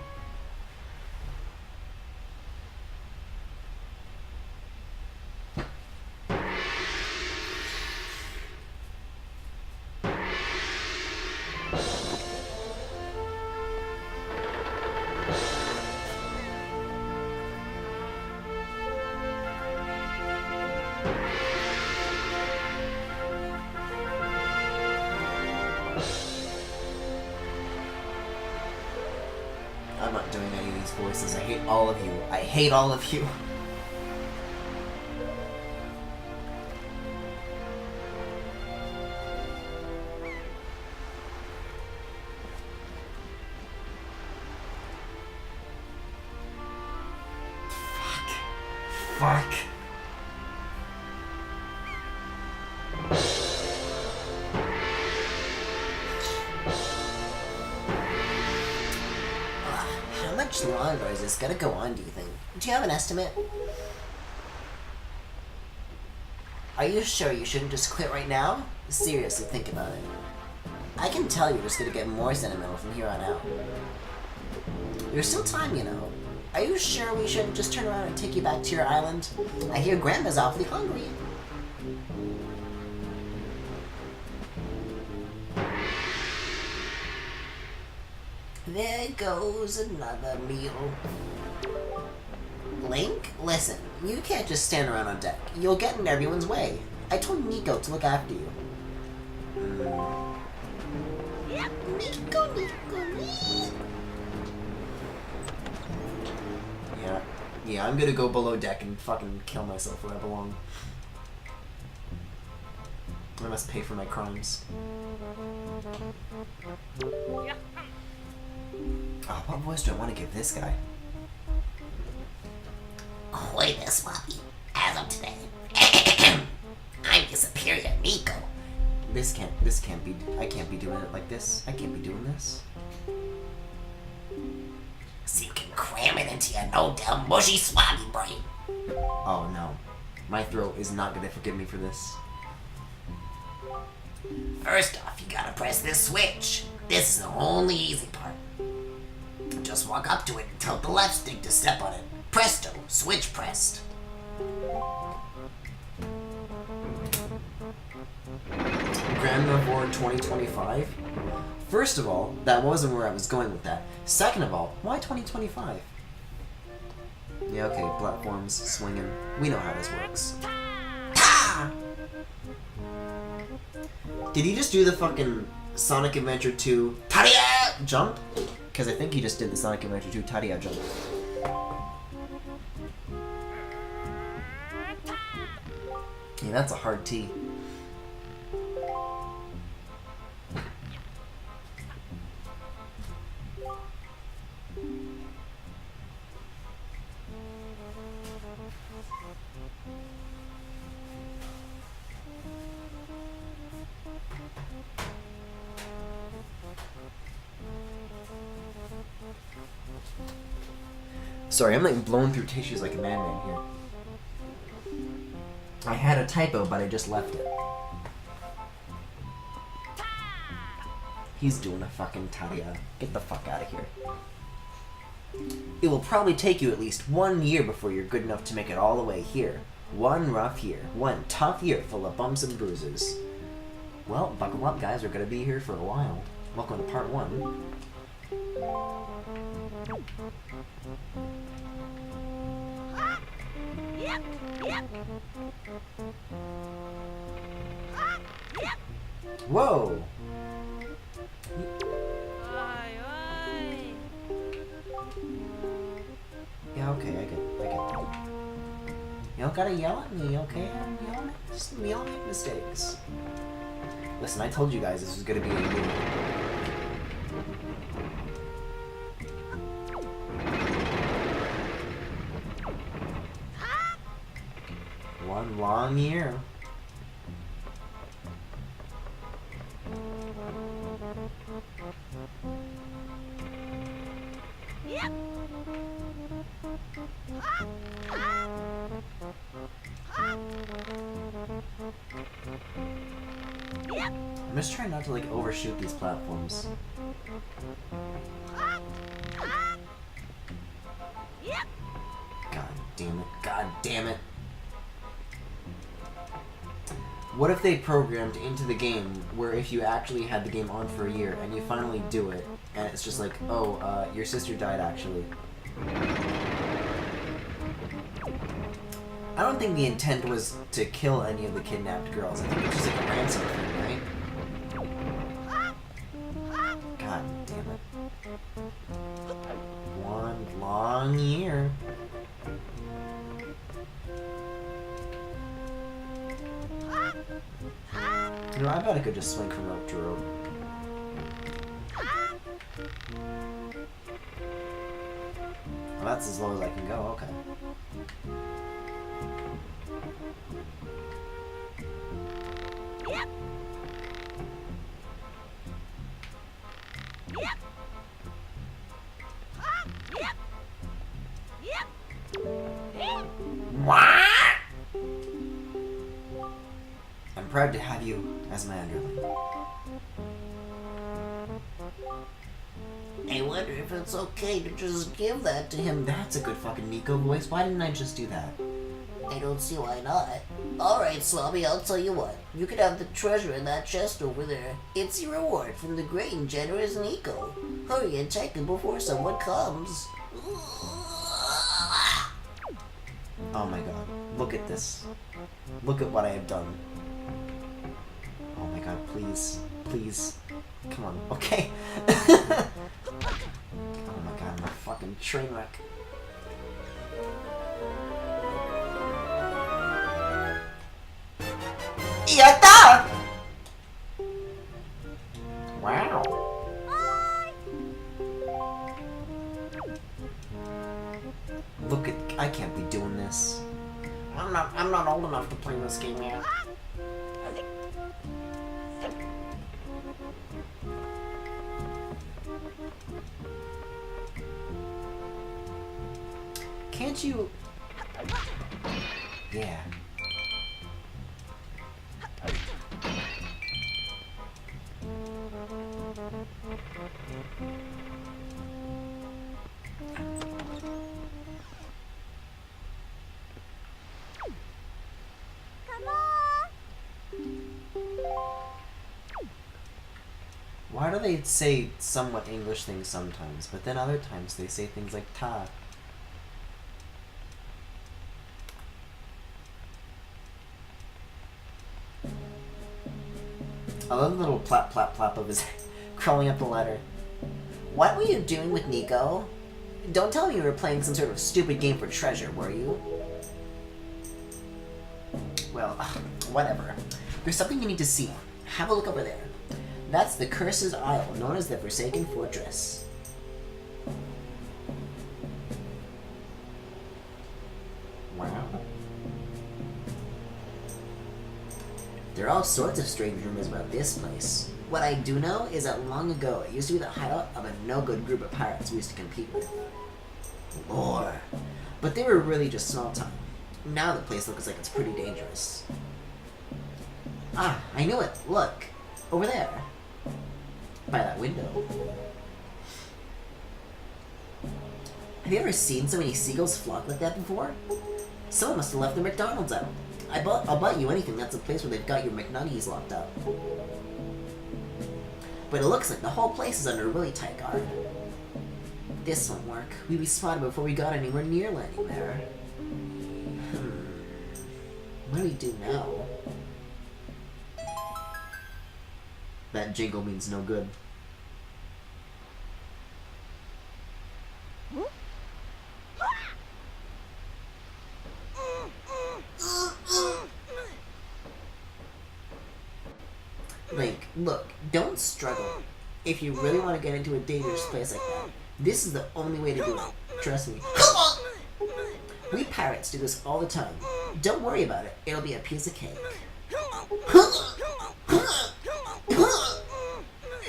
I'm not doing any of these voices. I hate all of you. I hate all of you. Fuck. How much longer is this gonna go on, do you think? Do you have an estimate? Are you sure you shouldn't just quit right now? Seriously, think about it. I can tell you're just gonna get more sentimental from here on out. There's still time, you know. Are you sure we shouldn't just turn around and take you back to your island? I hear Grandma's awfully hungry. There goes another meal. Link, listen, you can't just stand around on deck. You'll get in everyone's way. I told Nico to look after you. Nico. Yeah, I'm gonna go below deck and fucking kill myself where I belong. I must pay for my crimes. Oh, what voice do I want to give this guy? Ahoy there, Swappy. As of today, I'm your superior Nico. This can't be, I can't be doing it like this. I can't be doing this. So you can cram it into your no-damn mushy Swappy brain. Oh no. My throat is not gonna forgive me for this. First off, you gotta press this switch. This is the only easy part. Just walk up to it and tilt the left stick to step on it. Presto, switch pressed. Grandmavore 2025? First of all, that wasn't where I was going with that. Second of all, why 2025? Yeah, okay, platforms, swinging. We know how this works. Ah! Did he just do the fucking Sonic Adventure 2 Tadia jump? Because I think he just did the Sonic Adventure 2 Tadia jump. Yeah, that's a hard T. Sorry, I'm like blowing through tissues like a madman here. I had a typo, but I just left it. He's doing a fucking Tadia. Get the fuck out of here. It will probably take you at least 1 year before you're good enough to make it all the way here. One rough year. One tough year full of bumps and bruises. Well, buckle up, guys. We're gonna be here for a while. Welcome to part 1. Whoa! Yeah, okay, I get that. You don't gotta yell at me, okay? We all make mistakes. Listen, I told you guys this was gonna be a year. One long year. I'm just trying not to like overshoot these platforms. God damn it. God damn it. What if they programmed into the game where if you actually had the game on for a year and you finally do it, and it's just like, oh, your sister died actually. I don't think the intent was to kill any of the kidnapped girls. I think it's just like a ransom thing, right? God damn it. One long year. You know, I bet I could just swing from rope to rope. Well, that's as low as I can go, okay. as my underling. I wonder if it's okay to just give that to him. That's a good fucking Nico voice. Why didn't I just do that? I don't see why not. Alright, Slobby, I'll tell you what. You could have the treasure in that chest over there. It's your reward from the great and generous Nico. Hurry and take it before someone comes. Oh my god. Look at this. Look at what I have done. Oh my god, please. Please. Come on. Okay. Oh my god, I'm a fucking train wreck. Yatta! Wow. Look at, I can't be doing this. I'm not old enough to play this game yet. Can't you? Yeah. Why do they say somewhat English things sometimes, but then other times they say things like ta? I love the little plap plap plap of his crawling up the ladder. What were you doing with Nico? Don't tell me you were playing some sort of stupid game for treasure, were you? Well, whatever. There's something you need to see. Have a look over there. That's the Curse's Isle, known as the Forsaken Fortress. Wow. There are all sorts of strange rumors about this place. What I do know is that long ago, it used to be the hideout of a no-good group of pirates we used to compete with. Lore. But they were really just small time. Now the place looks like it's pretty dangerous. Ah, I knew it. Look. Over there. By that window. Have you ever seen so many seagulls flock like that before? Someone must have left their McDonald's out. I'll bet you anything that's a place where they've got your McNuggies locked up. But it looks like the whole place is under really tight guard. This won't work. We'd be spotted before we got anywhere near landing there. What do we do now? That jingle means no good. Link, look, don't struggle. If you really want to get into a dangerous place like that, this is the only way to do it. Trust me. We pirates do this all the time. Don't worry about it. It'll be a piece of cake.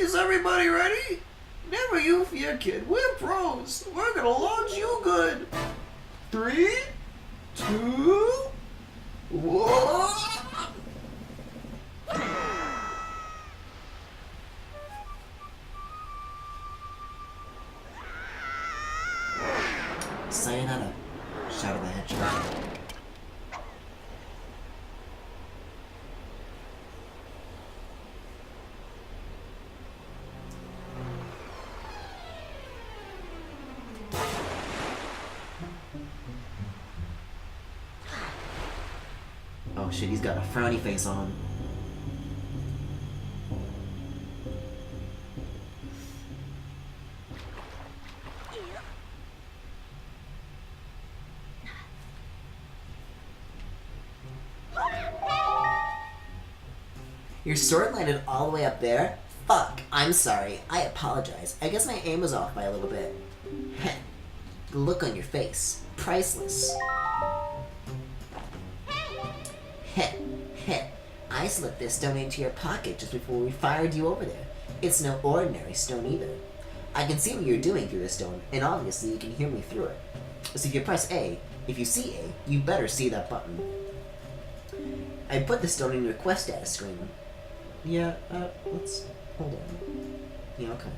Is everybody ready? Never you fear, kid. We're pros. We're gonna launch you good. 3, 2, 1. Sayonara, shouted the hedgehog. Oh shit, he's got a frowny face on. Your sword landed all the way up there? Fuck, I'm sorry. I apologize. I guess my aim was off by a little bit. Heh. The look on your face. Priceless. Heh. Heh. I slipped this stone into your pocket just before we fired you over there. It's no ordinary stone either. I can see what you're doing through the stone, and obviously you can hear me through it. So if you press A, if you see A, you better see that button. I put the stone in your quest status screen. Yeah, let's... Hold on. Yeah, okay.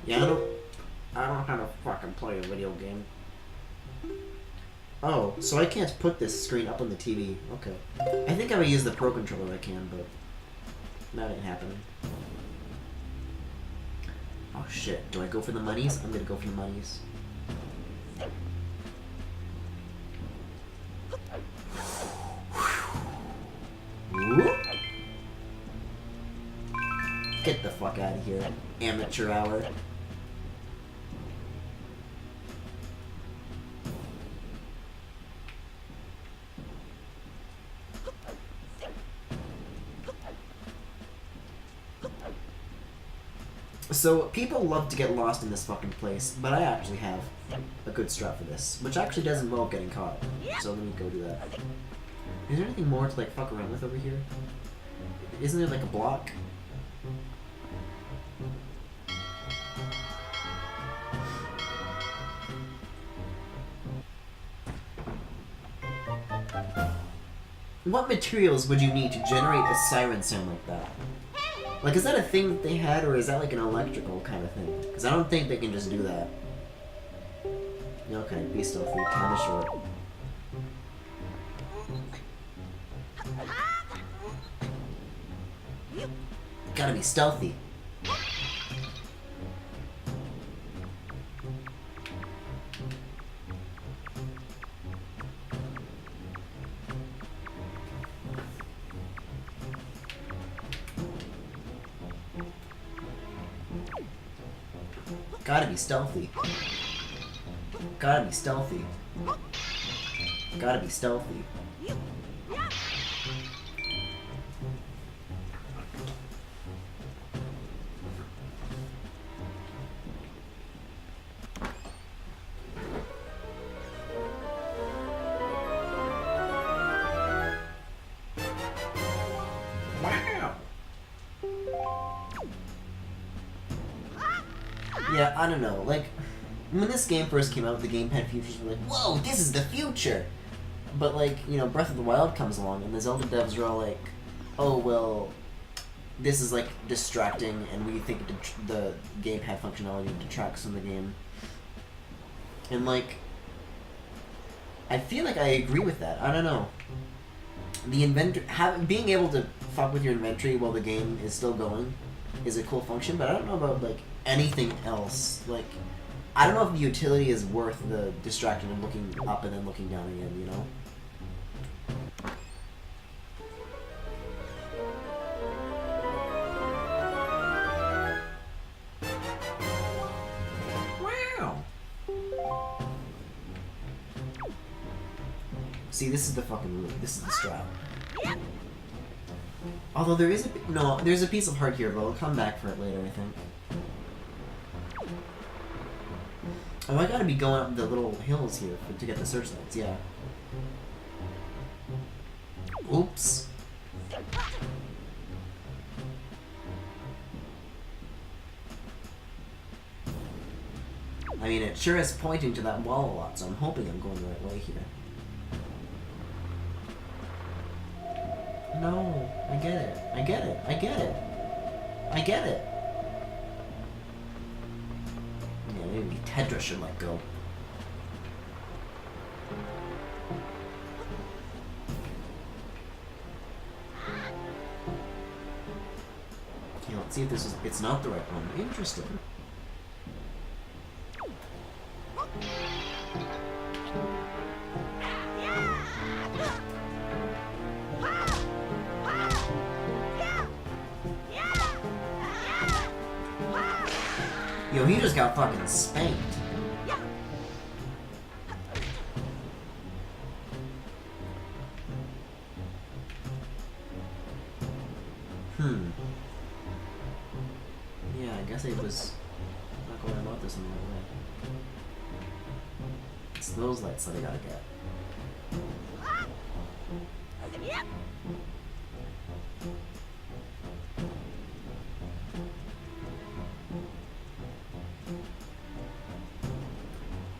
Yeah, I don't know how to fucking play a video game. Oh, so I can't put this screen up on the TV. Okay. I think I would use the Pro Controller I can, but... That ain't happening. Oh shit, do I go for the monies? I'm gonna go for the monies. Whoop. Get the fuck out of here, amateur hour. So, people love to get lost in this fucking place, but I actually have a good strat for this, which actually does involve getting caught. So let me go do that. Is there anything more to, like, fuck around with over here? Isn't there, like, a block? What materials would you need to generate a siren sound like that? Like, is that a thing that they had, or is that like an electrical kind of thing? Because I don't think they can just do that. Okay, be stealthy, kind of short. Gotta be stealthy. Gotta be stealthy. Gotta be stealthy. Gotta be stealthy. Yeah, I don't know, like, when this game first came out, the gamepad features were like, whoa, this is the future! But, like, you know, Breath of the Wild comes along, and the Zelda devs are all like, oh, well, this is, like, distracting, and we think the gamepad functionality detracts from the game. And, like, I feel like I agree with that. I don't know. The being able to fuck with your inventory while the game is still going is a cool function, but I don't know about, like, anything else. Like, I don't know if the utility is worth the distraction of looking up and then looking down again, you know? Wow! See, this is the fucking move. This is the strat. Although there is there's a piece of heart here, but I'll come back for it later, I think. Oh, I gotta be going up the little hills here to get the searchlights, yeah. Oops. I mean, it sure is pointing to that wall a lot, so I'm hoping I'm going the right way here. No, I get it. I get it. I get it. I get it. Yeah, maybe Tedra should let go. Okay, let's see if this is... It's not the right one. Interesting. Yo, he just got fucking spanked. Yeah, I guess I was not going about this in the right way. It's those lights that I gotta get.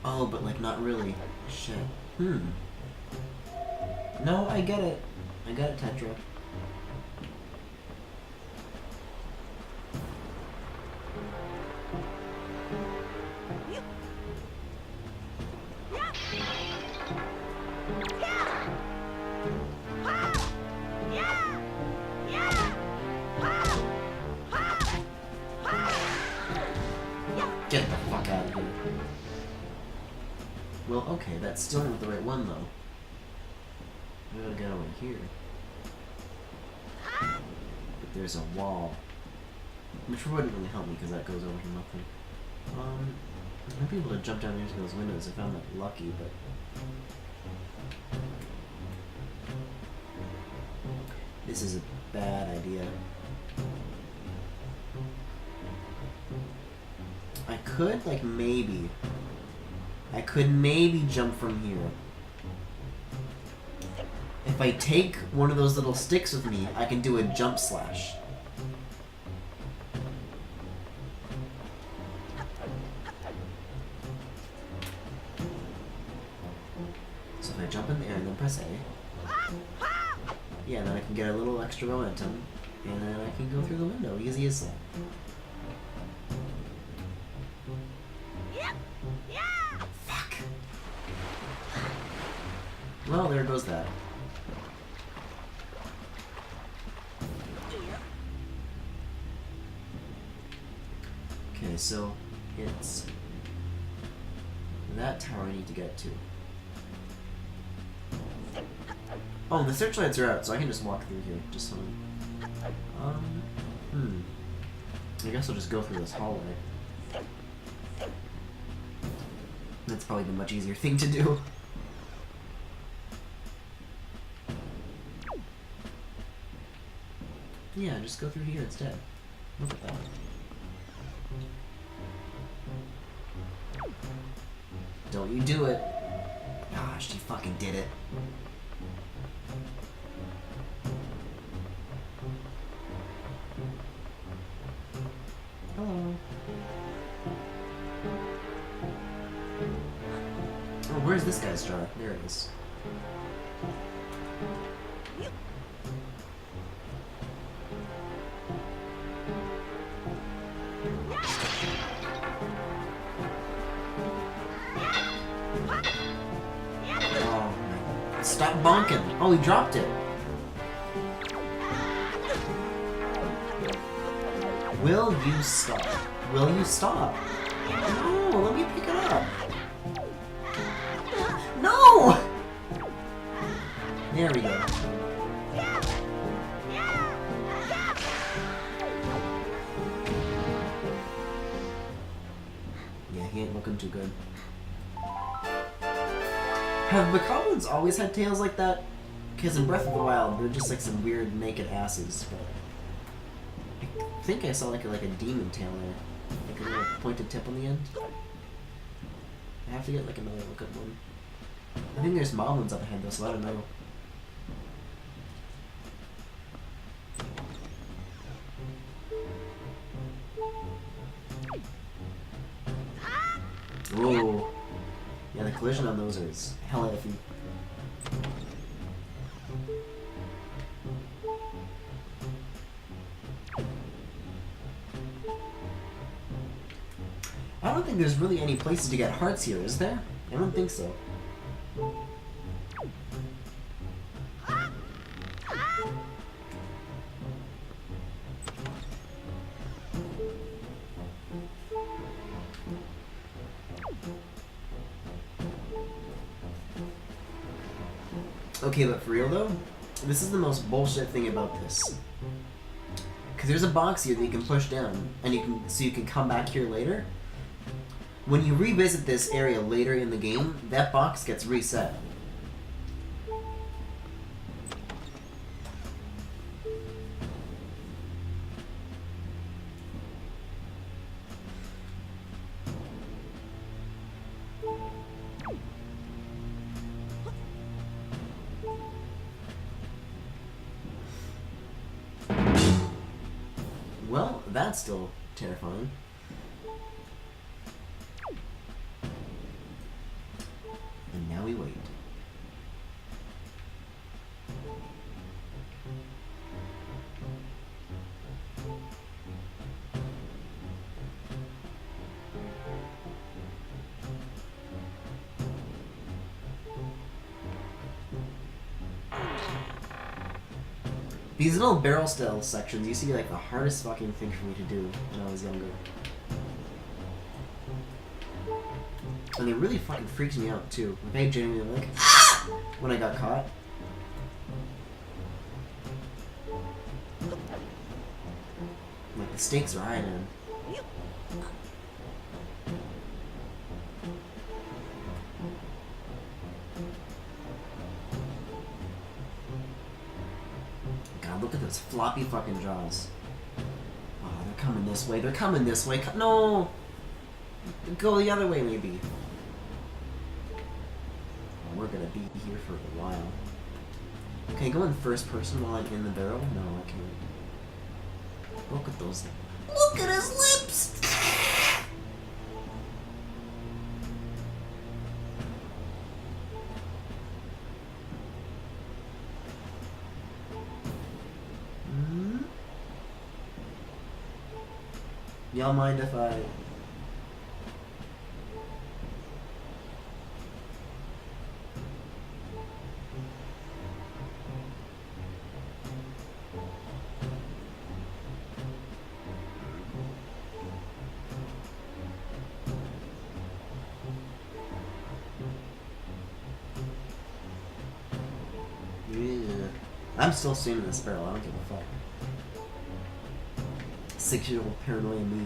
Oh, but like not really. Shit. No, I get it. I got it, Tetra. Get the fuck out of here. Well, okay, that's still not the right one, though. We gotta get over here. But there's a wall. Which wouldn't really help me, because that goes over to nothing. I might be able to jump down into those windows if I'm not lucky, but... This is a bad idea. I could, like, maybe... I could maybe jump from here. If I take one of those little sticks with me, I can do a jump slash. So if I jump in the air and then press A, yeah, then I can get a little extra momentum, and then I can go through the window. Easy as that. Fuck. Well, there goes that. Okay, so it's that tower I need to get to. Oh, and the searchlights are out, so I can just walk through here. Just fine. I guess I'll just go through this hallway. That's probably the much easier thing to do. Yeah, just go through here instead. Look at that. Don't you do it. Gosh, she fucking did it. Hello. Oh, where's this guy's jar? There it is. Oh, man. Stop bonking. Oh, he dropped it. Will you stop? Will you stop? No, let me pick it up. No! There we go. Yeah, he ain't looking too good. Have bokoblins always had tails like that? Because in Breath of the Wild, they're just like some weird naked asses, but... I think I saw like a demon tail there. Like a little pointed tip on the end. I have to get like another look at one. I think there's moblins up ahead though, so I don't know. Ooh. Yeah, the collision on those is hella iffy. I don't think there's really any places to get hearts here, is there? I don't think so. Okay, but for real though, this is the most bullshit thing about this. Because there's a box here that you can push down, and you can come back here later. When you revisit this area later in the game, that box gets reset. Well, that's still terrifying. And now we wait. These little barrel style sections used to be like the hardest fucking thing for me to do when I was younger. And they really fucking freaked me out too. Like I genuinely like when I got caught. Like the stakes are high, man. God, look at those floppy fucking jaws. Oh, they're coming this way. They're coming this way. No! Go the other way, maybe. Oh, we're gonna be here for a while. Can I go in first person while I'm in the barrel? No, I can't. Look at those. Look at his lips! Y'all mind if I... Yeah. I'm still staying in this barrel, I don't give a fuck. 6-year-old paranoia me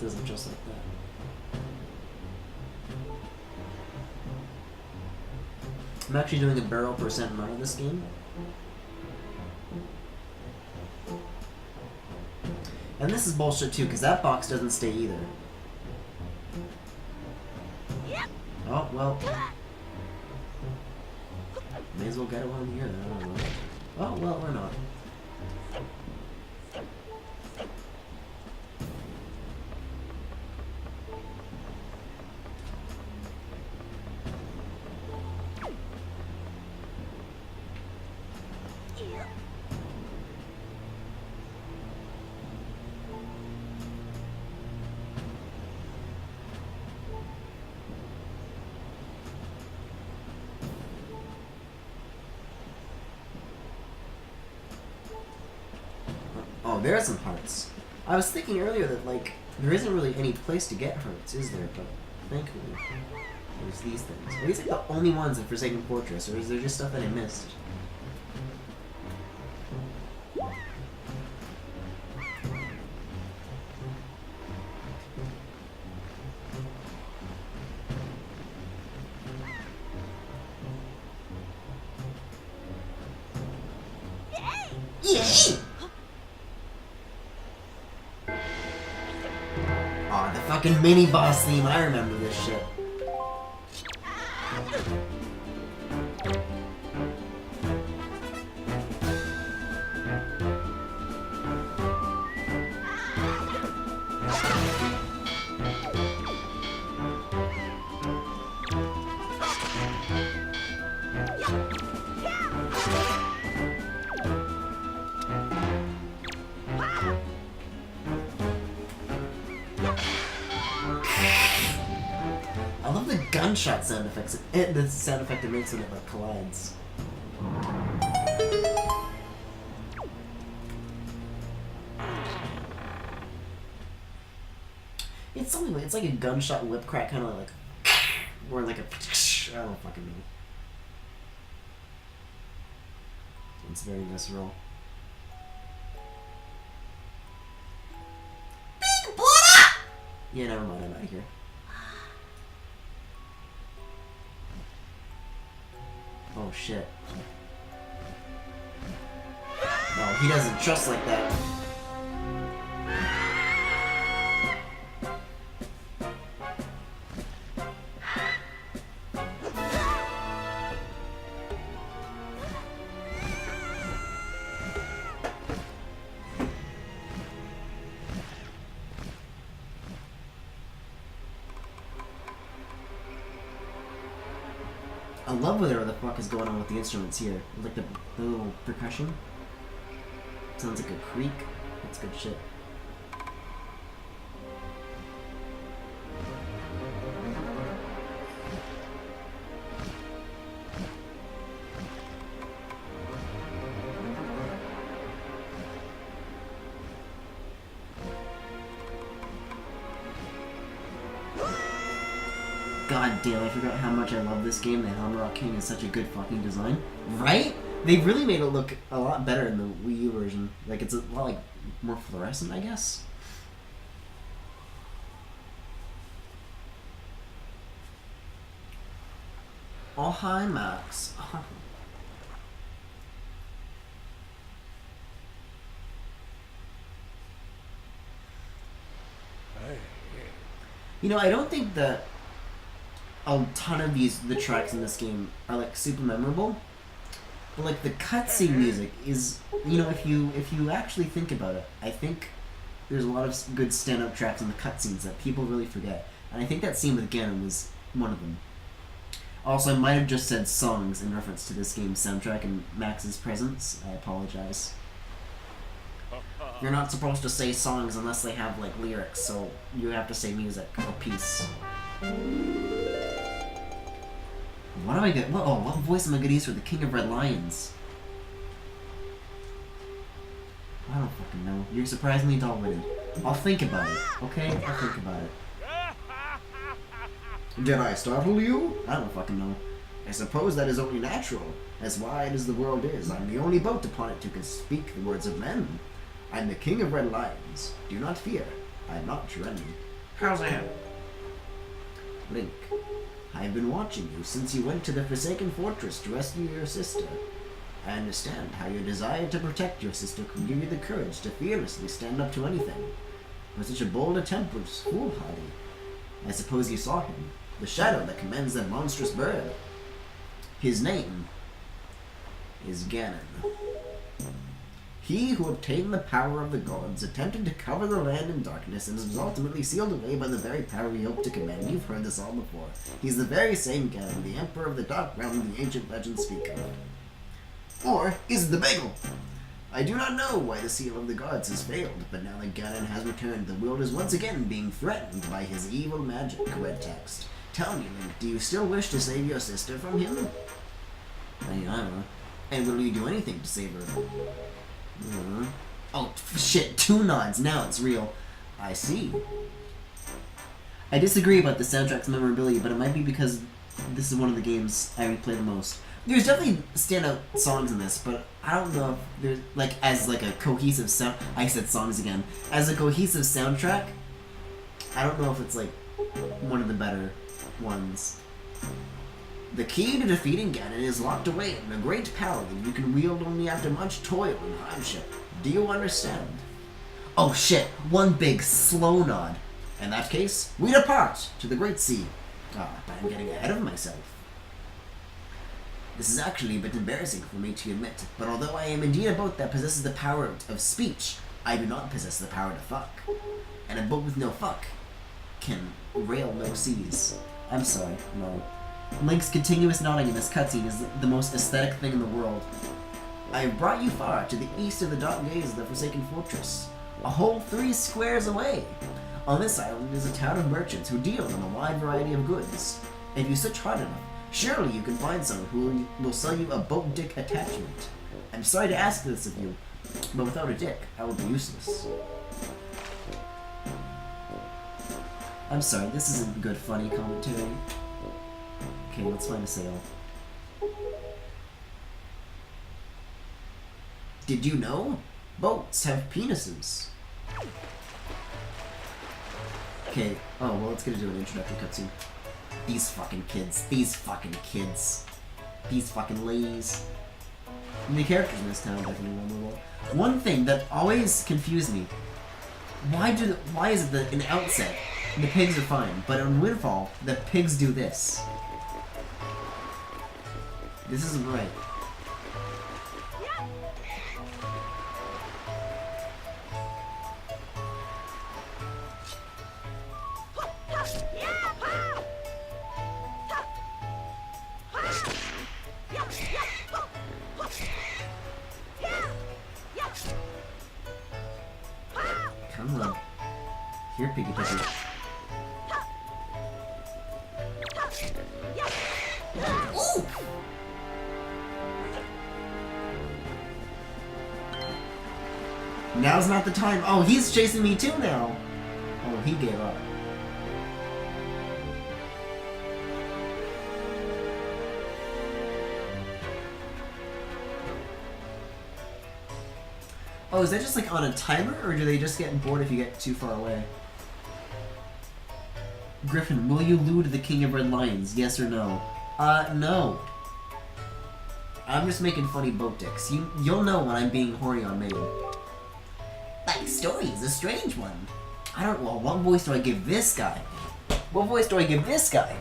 doesn't just like that. I'm actually doing a barrel percent run of this game. And this is bullshit too, because that box doesn't stay either. Oh, well. May as well get it while I'm here, I don't know. Oh, well, or not. Oh, there are some hearts. I was thinking earlier that, like, there isn't really any place to get hearts, is there? But thankfully, there's these things. Are these like the only ones in Forsaken Fortress, or is there just stuff that I missed? Yay! Aw, the fucking mini boss theme, I remember this shit. I love the gunshot sound effects. The sound effect it makes when it like collides. It's something like, it's like a gunshot whip crack, kind of like, or like a, I don't fucking know. It's very visceral. Big Buddha! Yeah, never mind, I'm out of here. Oh shit. No, he doesn't trust like that. I love whatever the fuck is going on with the instruments here. Like the little percussion. Sounds like a creak. That's good shit. God damn, I forgot how much I love this game. The Hammerrock King is such a good fucking design. Right? They really made it look a lot better in the Wii U version. Like, it's a lot, like, more fluorescent, I guess? Oh, hi, Max. Oh. You know, I don't think that a ton of the tracks in this game are like super memorable, but like the cutscene music is, you know, if you actually think about it, I think there's a lot of good stand-up tracks in the cutscenes that people really forget, and I think that scene with Ganon was one of them. Also, I might have just said songs in reference to this game's soundtrack and Max's presence. I apologize. You're not supposed to say songs unless they have, like, lyrics, so you have to say music or piece. What do I get? What voice am I gonna use for the King of Red Lions? I don't fucking know. You're surprisingly dull-witted. I'll think about it, okay? I'll think about it. Did I startle you? I don't fucking know. I suppose that is only natural. As wide as the world is, I'm the only boat upon it who can speak the words of men. I'm the King of Red Lions. Do not fear. I'm not your enemy. How's that? Link, I've been watching you since you went to the Forsaken Fortress to rescue your sister. I understand how your desire to protect your sister could give you the courage to fearlessly stand up to anything. But such a bold attempt was foolhardy. I suppose you saw him, the shadow that commands that monstrous bird. His name is Ganon. He who obtained the power of the gods attempted to cover the land in darkness and was ultimately sealed away by the very power he hoped to command. You've heard this all before. He's the very same Ganon, the Emperor of the Dark Realm the ancient legends speak of. Or is it the bagel? I do not know why the seal of the gods has failed, but now that Ganon has returned, the world is once again being threatened by his evil magic. Red text. Tell me, Link, do you still wish to save your sister from him? I don't know. And will you do anything to save her? Oh, shit, 2 nods. Now it's real. I see. I disagree about the soundtrack's memorability, but it might be because this is one of the games I replay the most. There's definitely standout songs in this, but I don't know if there's, like, as, like, a cohesive sound... I said songs again. As a cohesive soundtrack, I don't know if it's, like, one of the better ones. The key to defeating Ganon is locked away in a great power that you can wield only after much toil and hardship. Do you understand? Oh shit, one big slow nod. In that case, we depart to the Great Sea. But I'm getting ahead of myself. This is actually a bit embarrassing for me to admit, but although I am indeed a boat that possesses the power of speech, I do not possess the power to fuck. And a boat with no fuck can rail no seas. I'm sorry, no. Link's continuous nodding in this cutscene is the most aesthetic thing in the world. I have brought you far to the east of the dark gaze of the Forsaken Fortress, a whole 3 squares away. On this island is a town of merchants who deal in a wide variety of goods. If you search hard enough, surely you can find someone who will sell you a boat dick attachment. I'm sorry to ask this of you, but without a dick, I will be useless. I'm sorry, this isn't good funny commentary. Okay, let's find a sale. Did you know? Boats have penises. Okay, oh, well, let's get to do an introductory cutscene. These fucking kids. These fucking kids. These fucking ladies. And the characters in this town are definitely memorable. One thing that always confused me, why is it that in Outset, the pigs are fine, but in Windfall, the pigs do this? This isn't right. Come on. Here, Piggy Piggy. Ooh! Now's not the time. Oh, he's chasing me too now. Oh, he gave up. Oh, is that just like on a timer, or do they just get bored if you get too far away? Griffin, will you lewd the King of Red Lions? Yes or no? No. I'm just making funny boat dicks. You'll know when I'm being horny on main. My story is a strange one. I don't. Well, what voice do I give this guy? What voice do I give this guy?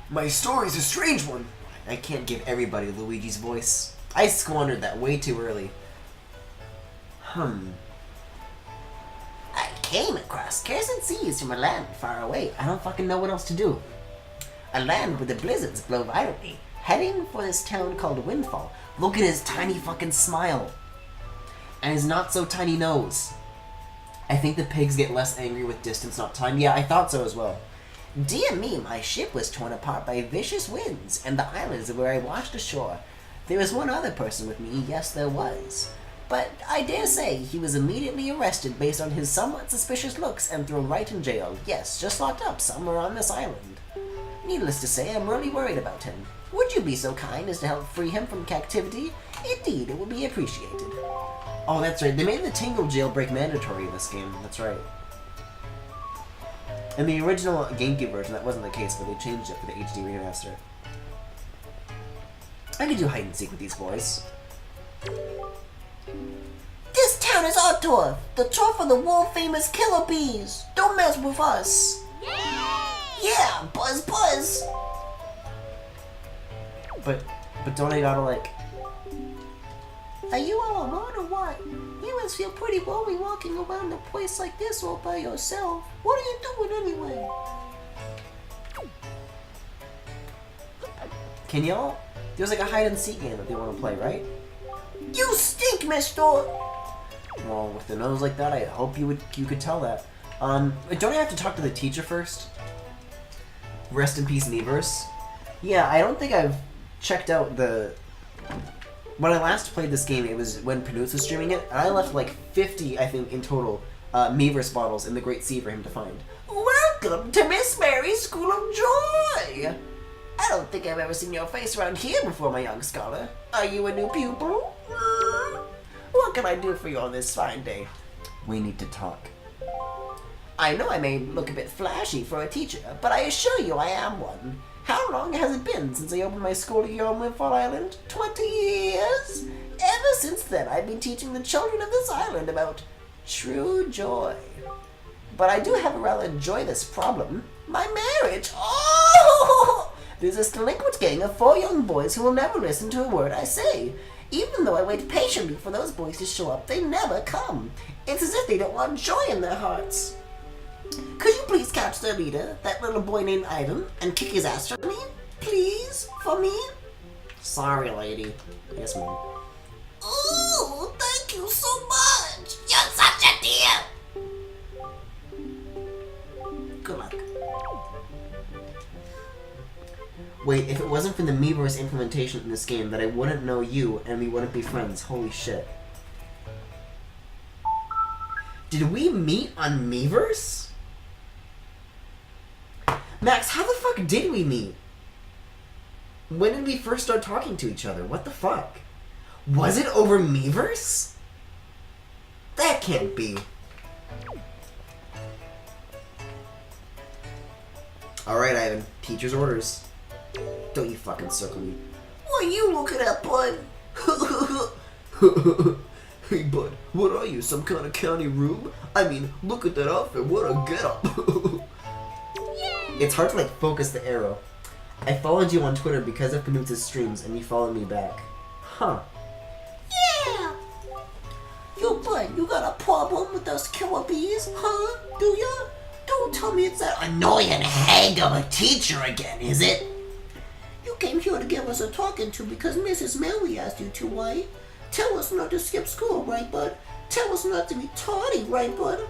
My story's a strange one. I can't give everybody Luigi's voice. I squandered that way too early. I came across cursed seas from a land far away. I don't fucking know what else to do. A land where the blizzards blow violently. Heading for this town called Windfall. Look at his tiny fucking smile. And his not so tiny nose. I think the pigs get less angry with distance, not time. Yeah, I thought so as well. Dear me, my ship was torn apart by vicious winds, and the islands where I washed ashore. There was one other person with me, yes there was. But I dare say he was immediately arrested based on his somewhat suspicious looks and thrown right in jail. Yes, just locked up somewhere on this island. Needless to say, I'm really worried about him. Would you be so kind as to help free him from captivity? Indeed, it would be appreciated. Oh, that's right. They made the Tingle jailbreak mandatory in this game. That's right. In the original GameCube version, that wasn't the case, but they changed it for the HD remaster. I could do hide and seek with these boys. This town is our turf, the turf of the world-famous killer bees. Don't mess with us. Yeah, buzz buzz. But don't I gotta like... Are you all alone or what? You must feel pretty lonely walking around a place like this all by yourself. What are you doing anyway? Can y'all? There's like a hide and seek game that they want to play, right? You stink, mister! Well, with a nose like that, I hope you could tell that. Don't I have to talk to the teacher first? Rest in peace, Neverse. Yeah, I don't think I've checked out the... When I last played this game, it was when Panus was streaming it, and I left like 50, I think, in total, Miiverse bottles in the Great Sea for him to find. Welcome to Miss Mary's School of Joy! I don't think I've ever seen your face around here before, my young scholar. Are you a new pupil? What can I do for you on this fine day? We need to talk. I know I may look a bit flashy for a teacher, but I assure you I am one. How long has it been since I opened my school here on Windfall Island? 20 years? Ever since then, I've been teaching the children of this island about true joy. But I do have a rather joyless problem. My marriage! Oh! There's this delinquent gang of 4 young boys who will never listen to a word I say. Even though I wait patiently for those boys to show up, they never come. It's as if they don't want joy in their hearts. Could you please catch their leader, that little boy named Ivan, and kick his ass for me? Please? For me? Sorry, lady. Yes, ma'am. Ooh, thank you so much! You're such a dear! Good luck. Wait, if it wasn't for the Miiverse implementation in this game, that I wouldn't know you and we wouldn't be friends. Holy shit. Did we meet on Miiverse? Max, how the fuck did we meet? When did we first start talking to each other? What the fuck? Was it over Miiverse? That can't be. Alright, Ivan. Teacher's orders. Don't you fucking circle me. What are you looking at, bud? Hey, bud, what are you, some kind of county rube? I mean, look at that outfit, what a get-up! It's hard to like focus the arrow. I followed you on Twitter because of Knut's streams and you followed me back. Huh. Yeah! Yo, bud, you got a problem with those killer bees, huh? Do ya? Don't tell me it's that annoying hag of a teacher again, is it? You came here to give us a talking to because Mrs. Mary asked you to, right? Tell us not to skip school, right, bud? Tell us not to be tardy, right, bud?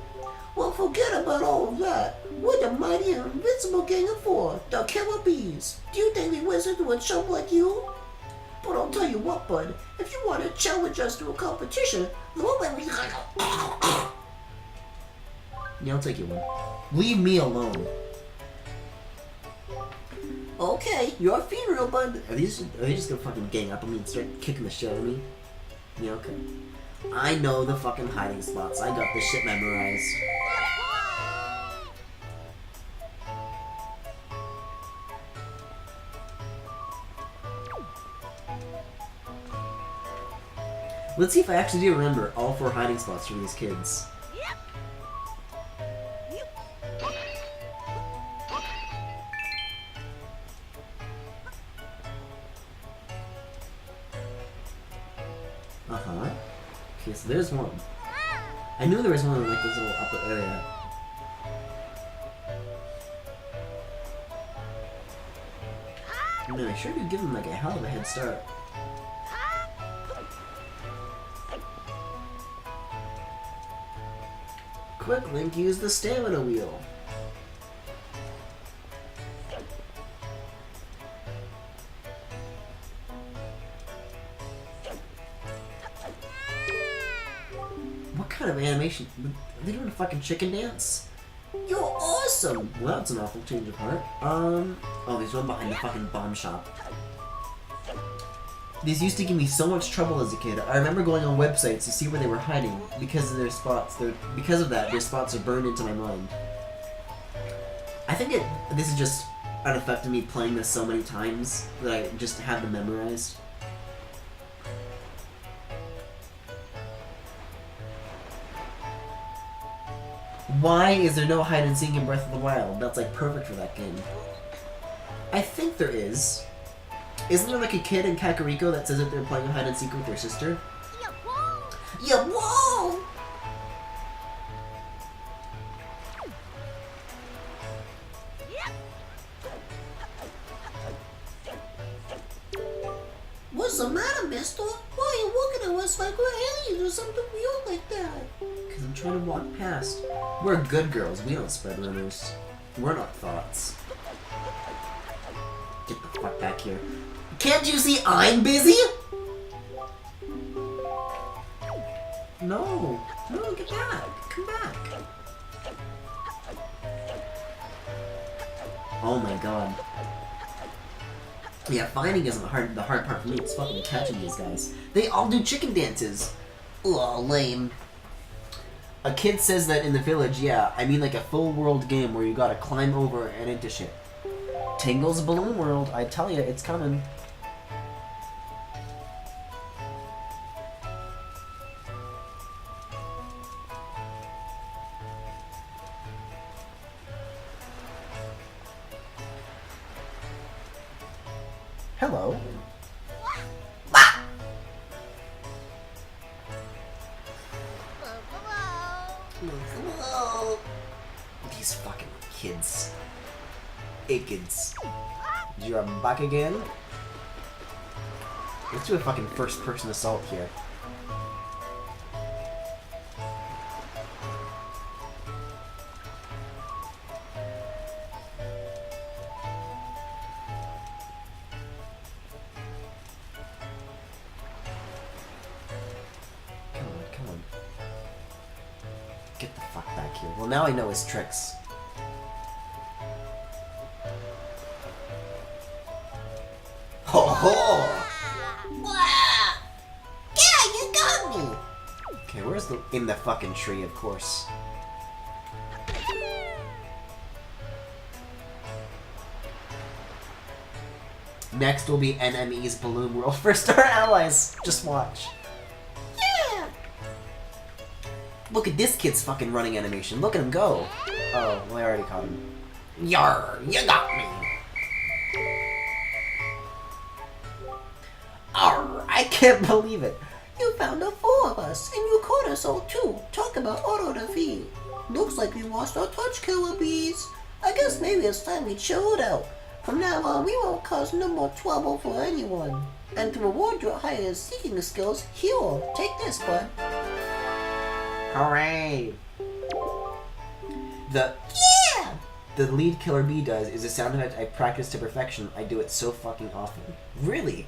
Well, forget about all of that. We're the mighty and invincible gang of 4, the killer bees. Do you think we wizards would jump like you? But I'll tell you what, bud. If you want to challenge us to a competition, we'll let me... Yeah, I'll take you one. Leave me alone. Okay, your funeral, bud. Are they just gonna fucking gang up on me and start kicking the shit out of me? Yeah, okay. I know the fucking hiding spots. I got this shit memorized. Let's see if I actually do remember all 4 hiding spots for these kids. Uh-huh. Okay, so there's one. I knew there was one in like this little upper area. Man, I sure do give them like a hell of a head start. Quick, Link, use the stamina wheel. What kind of animation? Are they doing a fucking chicken dance? You're awesome! Well, that's an awful change of heart. Oh, there's one behind the fucking bomb shop. These used to give me so much trouble as a kid. I remember going on websites to see where they were hiding because of their spots. Because of that, their spots are burned into my mind. I think this is just an effect of me playing this so many times that I just have them memorized. Why is there no hide and seek in Breath of the Wild? That's like perfect for that game. I think there is. Isn't there like a kid in Kakariko that says that they're playing hide and seek with their sister? Yeah, whoa! What's the matter, mister? Why are you looking at us like we're aliens or something weird like that? Because I'm trying to walk past. We're good girls. We don't spread rumors. We're not thoughts. Get the fuck back here. Can't you see I'm busy? No. No, get back. Come back. Oh my god. Yeah, finding isn't the hard part for me. It's fucking catching these guys. They all do chicken dances. Oh, lame. A kid says that in the village, yeah. I mean like a full world game where you gotta climb over and into shit. Tingle's Balloon World. I tell you, it's coming. Hello. Hello. These fucking kids. Hey kids. You're back again? Let's do a fucking first person assault here. Come on. Get the fuck back here. Well, now I know his tricks. Ho ho! Wow! Yeah, you got me! Okay, where's the... in the fucking tree, of course. Next will be NME's Balloon World. First our allies! Just watch. Yeah! Look at this kid's fucking running animation. Look at him go. Oh, well, I already caught him. Yar! You got me! Arr! I can't believe it. You found the 4 of us, and you caught us all too. Talk about auto-defeat. Looks like we lost our touch killer bees. I guess maybe it's time we chilled out. From now on, we won't cause no more trouble for anyone. And to reward your higher seeking skills, here, take this, bud. Hooray! The Yeah! the lead killer bee does is a sound effect I practice to perfection. I do it so fucking often. Really?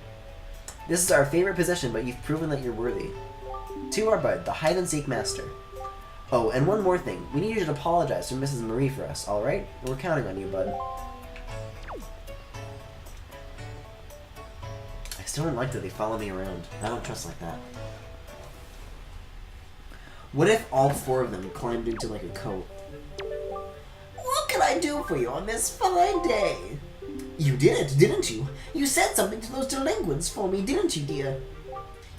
This is our favorite possession, but you've proven that you're worthy. To our bud, the hide and seek master. Oh, and one more thing. We need you to apologize to Mrs. Marie for us, alright? We're counting on you, bud. I still don't like that they follow me around. I don't trust like that. What if all four of them climbed into like a coat? What can I do for you on this fine day? You did it, didn't you? You said something to those delinquents for me, didn't you, dear?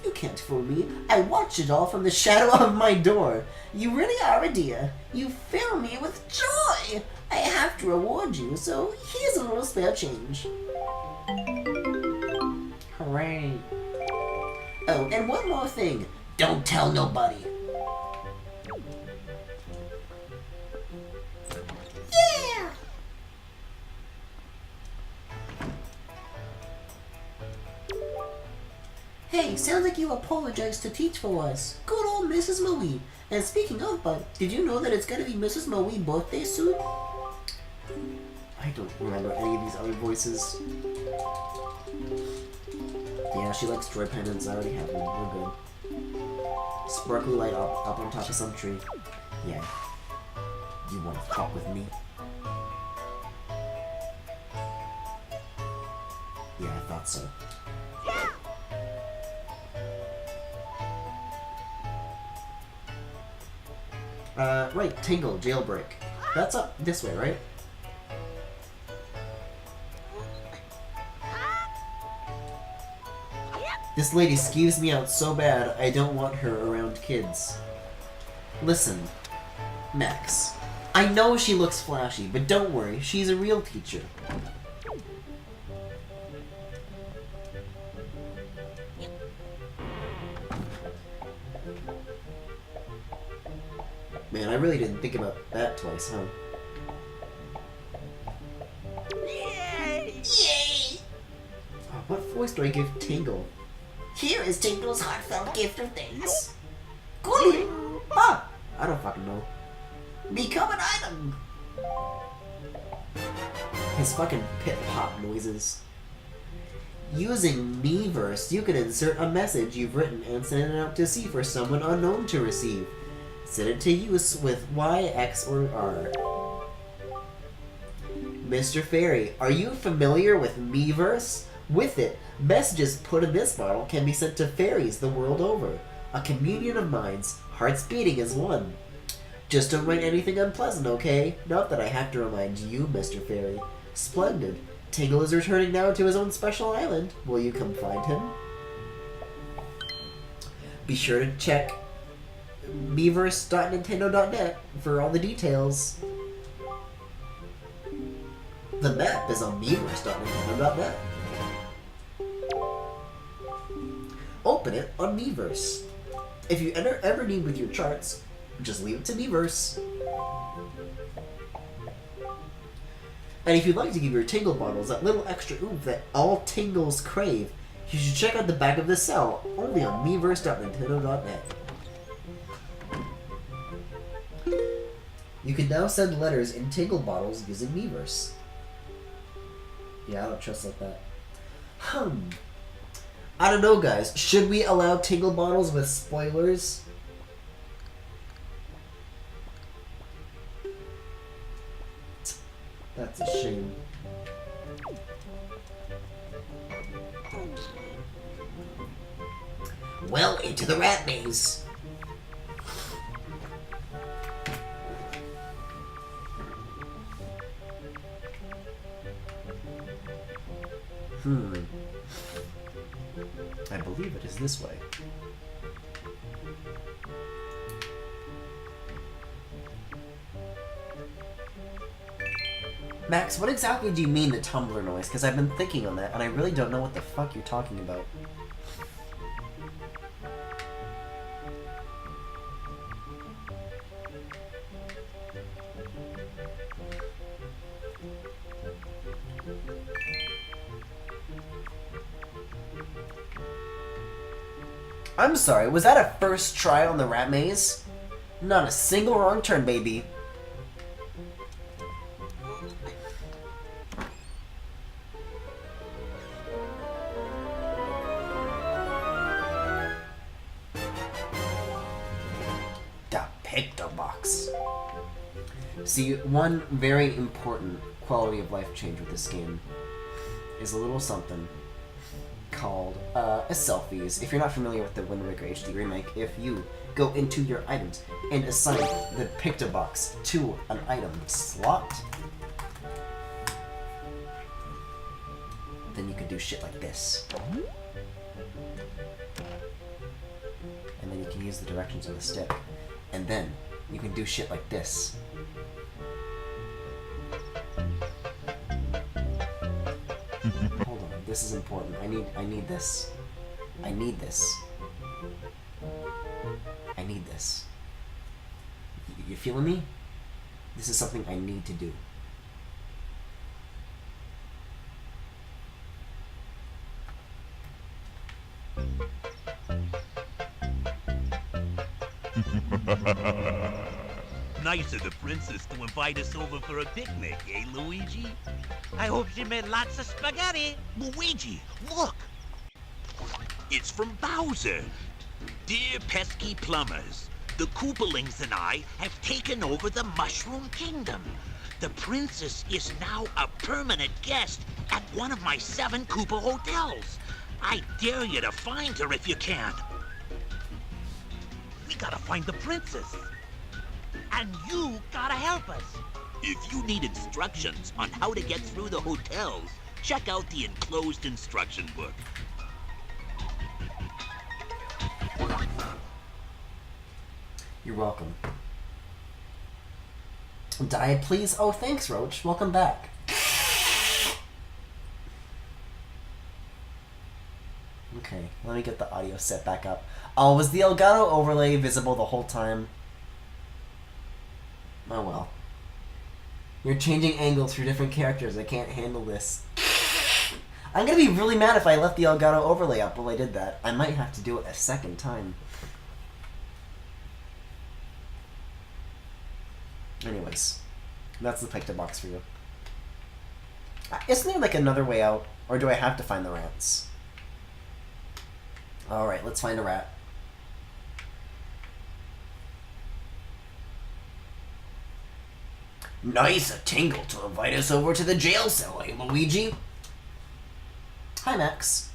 You can't fool me. I watched it all from the shadow of my door. You really are a dear. You fill me with joy. I have to reward you, so here's a little spare change. Hooray. Oh, and one more thing. Don't tell nobody. Yeah! Hey, sounds like you apologized to teach for us. Good old Mrs. Maui. And speaking of, but did you know that it's gonna be Mrs. Maui's birthday soon? I don't remember any of these other voices. Yeah, she likes joy pendants. I already have one. We're good. Sparkly light up on top of some tree. Yeah. You wanna fuck with me? Yeah, I thought so. Right, Tingle, jailbreak. That's up this way, right? This lady skews me out so bad, I don't want her around kids. Listen, Max. I know she looks flashy, but don't worry, she's a real teacher. Man, I really didn't think about that twice, huh? Yay! Yay! Oh, what voice do I give Tingle? Here is Tingle's heartfelt gift of thanks. Coolly! Ah! I don't fucking know. Become an item! His fucking pit-pop noises. Using Miiverse, you can insert a message you've written and send it out to sea for someone unknown to receive. Set it to use with Y, X, or R. Mr. Fairy, are you familiar with Miiverse? With it, messages put in this bottle can be sent to fairies the world over. A communion of minds, hearts beating as one. Just don't write anything unpleasant, okay? Not that I have to remind you, Mr. Fairy. Splendid. Tingle is returning now to his own special island. Will you come find him? Be sure to check Miiverse.nintendo.net for all the details. The map is on Miiverse.nintendo.net. Open it on Miiverse. If you ever need with your charts, just leave it to Miiverse. And if you'd like to give your Tingle bottles that little extra oomph that all Tingles crave, you should check out the back of the cell, only on Miiverse.nintendo.net. You can now send letters in Tingle bottles using Miiverse. Yeah, I don't trust like that. I don't know, guys. Should we allow Tingle bottles with spoilers? That's a shame. Well, into the rat maze. I believe it is this way. Max, what exactly do you mean the tumbler noise? Because I've been thinking on that, and I really don't know what the fuck you're talking about. I'm sorry, was that a first try on the rat maze? Not a single wrong turn, baby. The Picto Box. See, one very important quality of life change with this game is a little something called selfies. If you're not familiar with the Wind Waker HD remake, if you go into your items and assign the picture box to an item slot, then you can do shit like this. And then you can use the directions of the stick. And then you can do shit like this. Hold on, this is important. I need this. I need this. I need this. You feeling me? This is something I need to do. Nice of the princess to invite us over for a picnic, eh, Luigi? I hope she made lots of spaghetti. Luigi, look! It's from Bowser. Dear pesky plumbers, the Koopalings and I have taken over the Mushroom Kingdom. The princess is now a permanent guest at one of my 7 Koopa hotels. I dare you to find her if you can. We gotta find the princess. And you gotta help us. If you need instructions on how to get through the hotels, check out the enclosed instruction book. You're welcome. Diet, please? Oh, thanks, Roach. Welcome back. Okay, let me get the audio set back up. Oh, was the Elgato overlay visible the whole time? Oh well. You're changing angles for different characters. I can't handle this. I'm gonna be really mad if I left the Elgato overlay up while I did that. I might have to do it a second time. Anyways, that's the picture box for you. Isn't there like another way out? Or do I have to find the rats? Alright, let's find a rat. Nice a tingle to invite us over to the jail cell, eh, Luigi? Hi, Max.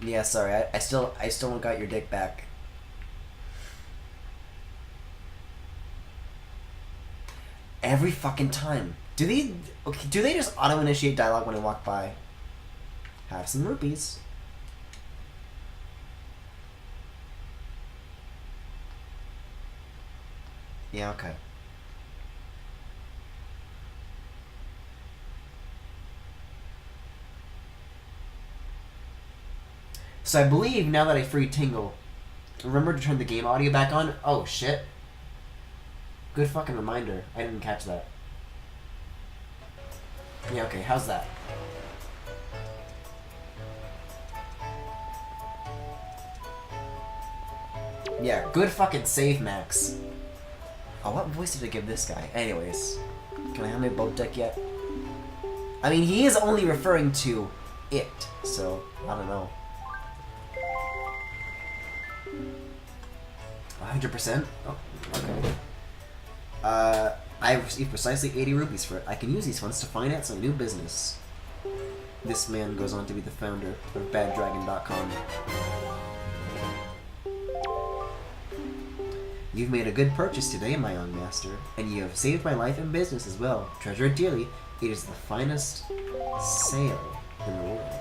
Yeah, sorry, I still don't got your dick back. Every fucking time. Do they just auto-initiate dialogue when I walk by? Have some rupees. Yeah, okay. So I believe now that I free Tingle, remember to turn the game audio back on? Oh shit. Good fucking reminder. I didn't catch that. Yeah, okay, how's that? Yeah, good fucking save, Max. Oh, what voice did I give this guy? Anyways, can I have my boat deck yet? I mean, he is only referring to it, so I don't know. 100%? Oh, okay. I received precisely 80 rupees for it. I can use these funds to finance a new business. This man goes on to be the founder of BadDragon.com. You've made a good purchase today, my young master, and you have saved my life and business as well. Treasure it dearly. It is the finest sale in the world.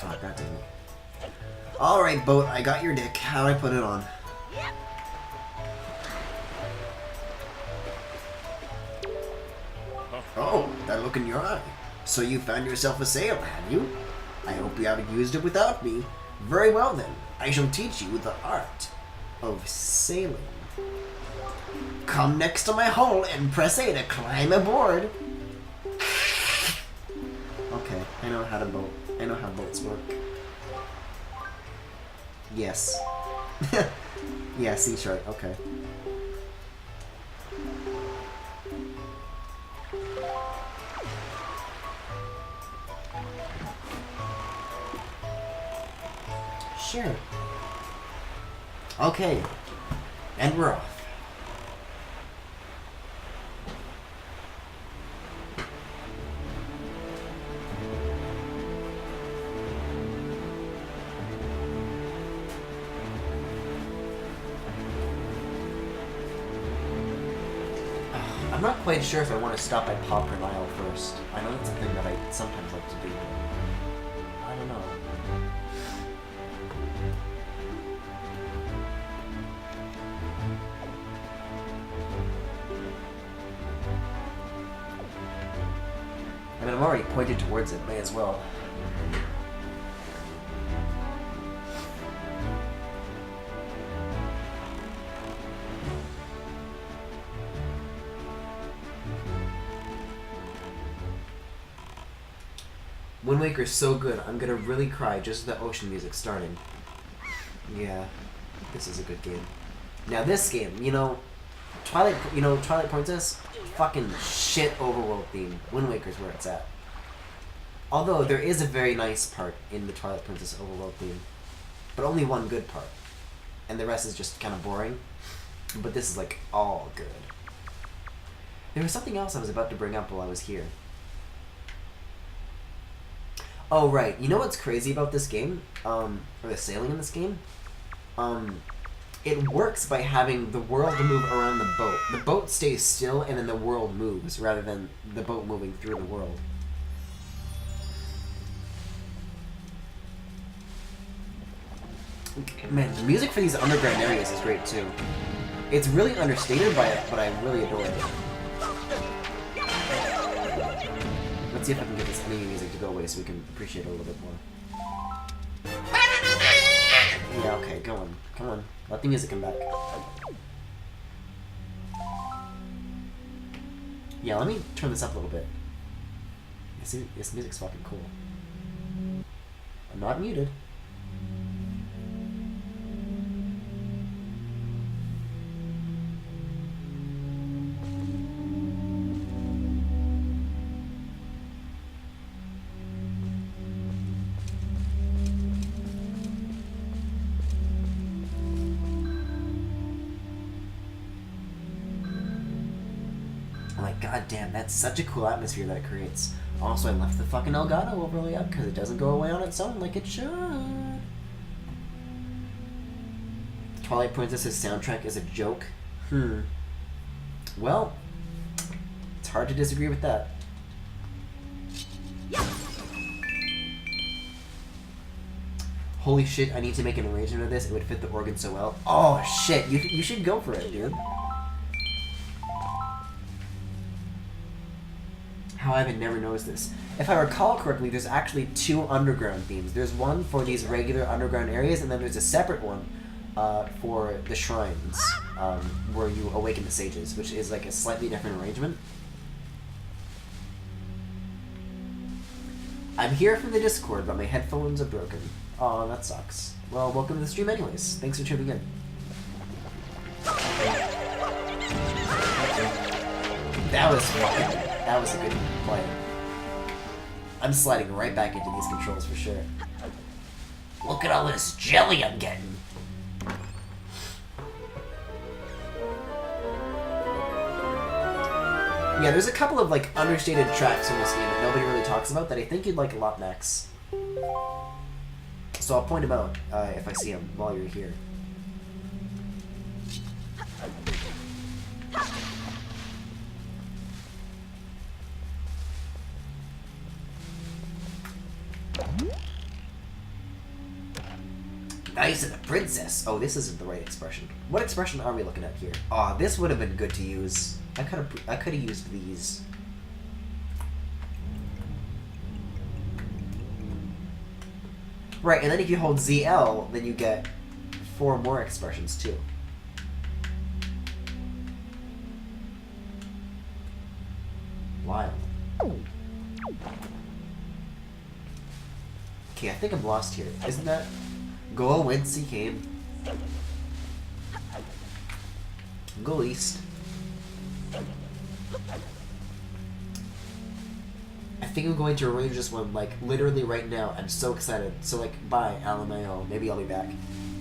Oh, that didn't. Alright, boat, I got your dick. How do I put it on? Oh, that look in your eye. So you found yourself a sail, have you? I hope you haven't used it without me. Very well then, I shall teach you the art of sailing. Come next to my hull and press A to climb aboard. Okay, I know how to boat. I know how boats work. Yes. Yeah, sea shark, okay. sure. Okay. And we're off. I'm not quite sure if I want to stop by Pauper Nile first. I know that's a thing that I sometimes like to do. I don't know. I mean, I'm already pointed towards it. May as well. Wind Waker's so good, I'm gonna really cry just as the ocean music's starting. Yeah, this is a good game. Now this game, Twilight Princess, fucking shit overworld theme. Wind Waker's where it's at. Although there is a very nice part in the Twilight Princess overworld theme, but only one good part, and the rest is just kind of boring. But this is like all good. There was something else I was about to bring up while I was here. Oh, right. You know what's crazy about this game? Or the sailing in this game? It works by having the world move around the boat. The boat stays still, and then the world moves, rather than the boat moving through the world. Man, the music for these underground areas is great, too. It's really understated by it, but I really adore it. Let's see if I can get this enemy music to go away so we can appreciate it a little bit more. Yeah, okay, go on. Come on. Let the music come back. Yeah, let me turn this up a little bit. This music's fucking cool. I'm not muted. God damn, that's such a cool atmosphere that it creates. Also, I left the fucking Elgato overlay up because it doesn't go away on its own like it should. Twilight Princess's soundtrack is a joke. Well, it's hard to disagree with that. Holy shit, I need to make an arrangement of this. It would fit the organ so well. Oh shit, you should go for it, dude. How have I never noticed this? If I recall correctly, there's actually 2 underground themes. There's one for these regular underground areas, and then there's a separate one for the shrines, where you awaken the sages, which is like a slightly different arrangement. I'm here from the Discord, but my headphones are broken. Aw, that sucks. Well, welcome to the stream anyways. Thanks for tuning in. That was a good play. I'm sliding right back into these controls for sure. Look at all this jelly I'm getting. Yeah, there's a couple of like understated tracks in this game that nobody really talks about that I think you'd like a lot, Max. So I'll point them out if I see them while you're here. Nice of the princess. Oh, this isn't the right expression. What expression are we looking at here? Aw, this would have been good to use. I could have used these. Right, and then if you hold ZL, then you get 4 more expressions too. Wild. Okay, I think I'm lost here. Isn't that... Go whence he came. Go east. I think I'm going to arrange this one, like, literally right now. I'm so excited. So, like, bye, LMAO. Maybe I'll be back.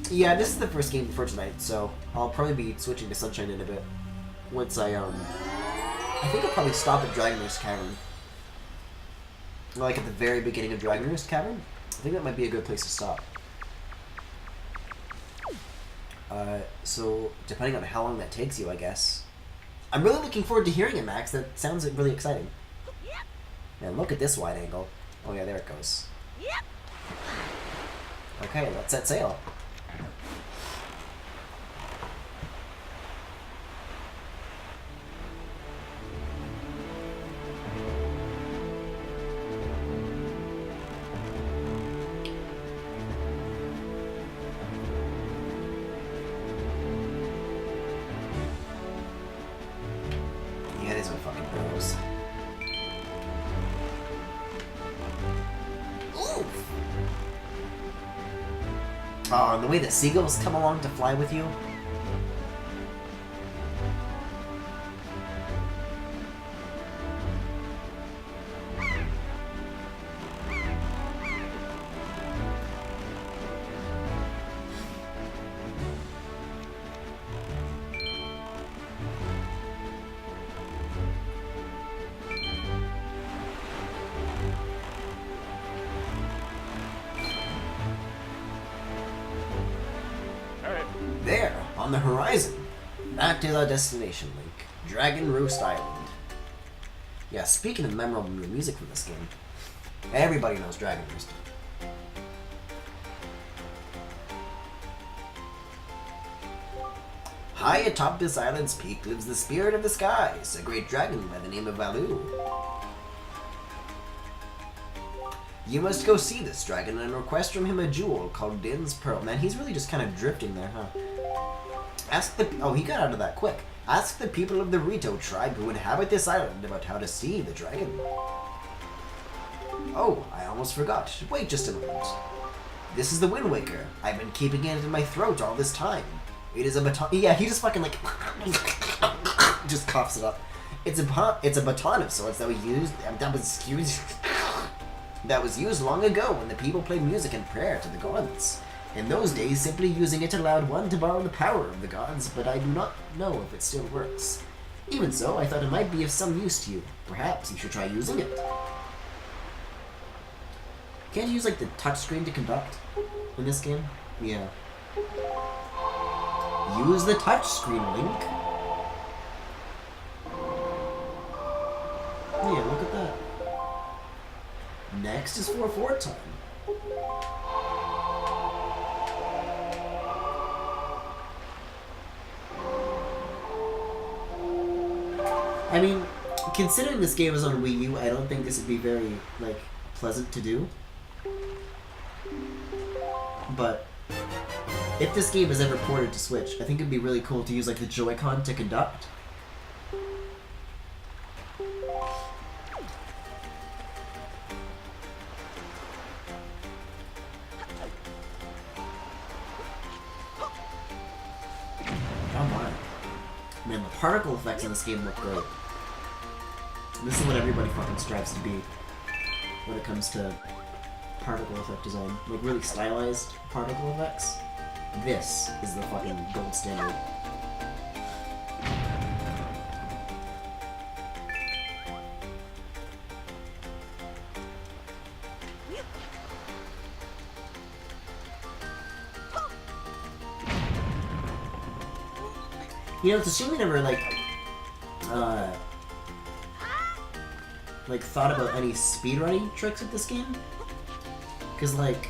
Yeah, this is the first game for tonight, so I'll probably be switching to Sunshine in a bit. Once I think I'll probably stop at Dragon Roost Cavern. Like, at the very beginning of Dragon Roost Cavern. I think that might be a good place to stop. So, depending on how long that takes you, I guess. I'm really looking forward to hearing it, Max. That sounds really exciting. Man, look at this wide angle. Oh yeah, there it goes. Okay, let's set sail. Yeah, these are fucking bros. Oh, and the way that seagulls come along to fly with you. There, on the horizon. That is our destination, Link. Dragon Roost Island. Yeah, speaking of memorable music from this game, everybody knows Dragon Roost. High atop this island's peak lives the spirit of the skies, a great dragon by the name of Valu. You must go see this dragon and request from him a jewel called Din's Pearl. Man, he's really just kind of drifting there, huh? Oh, he got out of that quick. Ask the people of the Rito tribe who inhabit this island about how to see the dragon. Oh, I almost forgot. Wait just a moment. This is the Wind Waker. I've been keeping it in my throat all this time. It is a baton. Yeah, he just fucking like just coughs it up. It's a baton of sorts that was used long ago when the people played music and prayer to the gods. In those days, simply using it allowed one to borrow the power of the gods, but I do not know if it still works. Even so, I thought it might be of some use to you. Perhaps you should try using it. Can't you use, like, the touchscreen to conduct in this game? Yeah. Use the touchscreen, Link. Yeah, look at that. Next is 4/4 time. I mean, considering this game is on Wii U, I don't think this would be very, like, pleasant to do. But if this game is ever ported to Switch, I think it'd be really cool to use, like, the Joy-Con to conduct. Come on. Man, the particle effects in this game look great. This is what everybody fucking strives to be when it comes to particle effect design. Like, really stylized particle effects. This is the fucking gold standard. You know, it's a shame we never, like, thought about any speedrunning tricks with this game. Cause, like,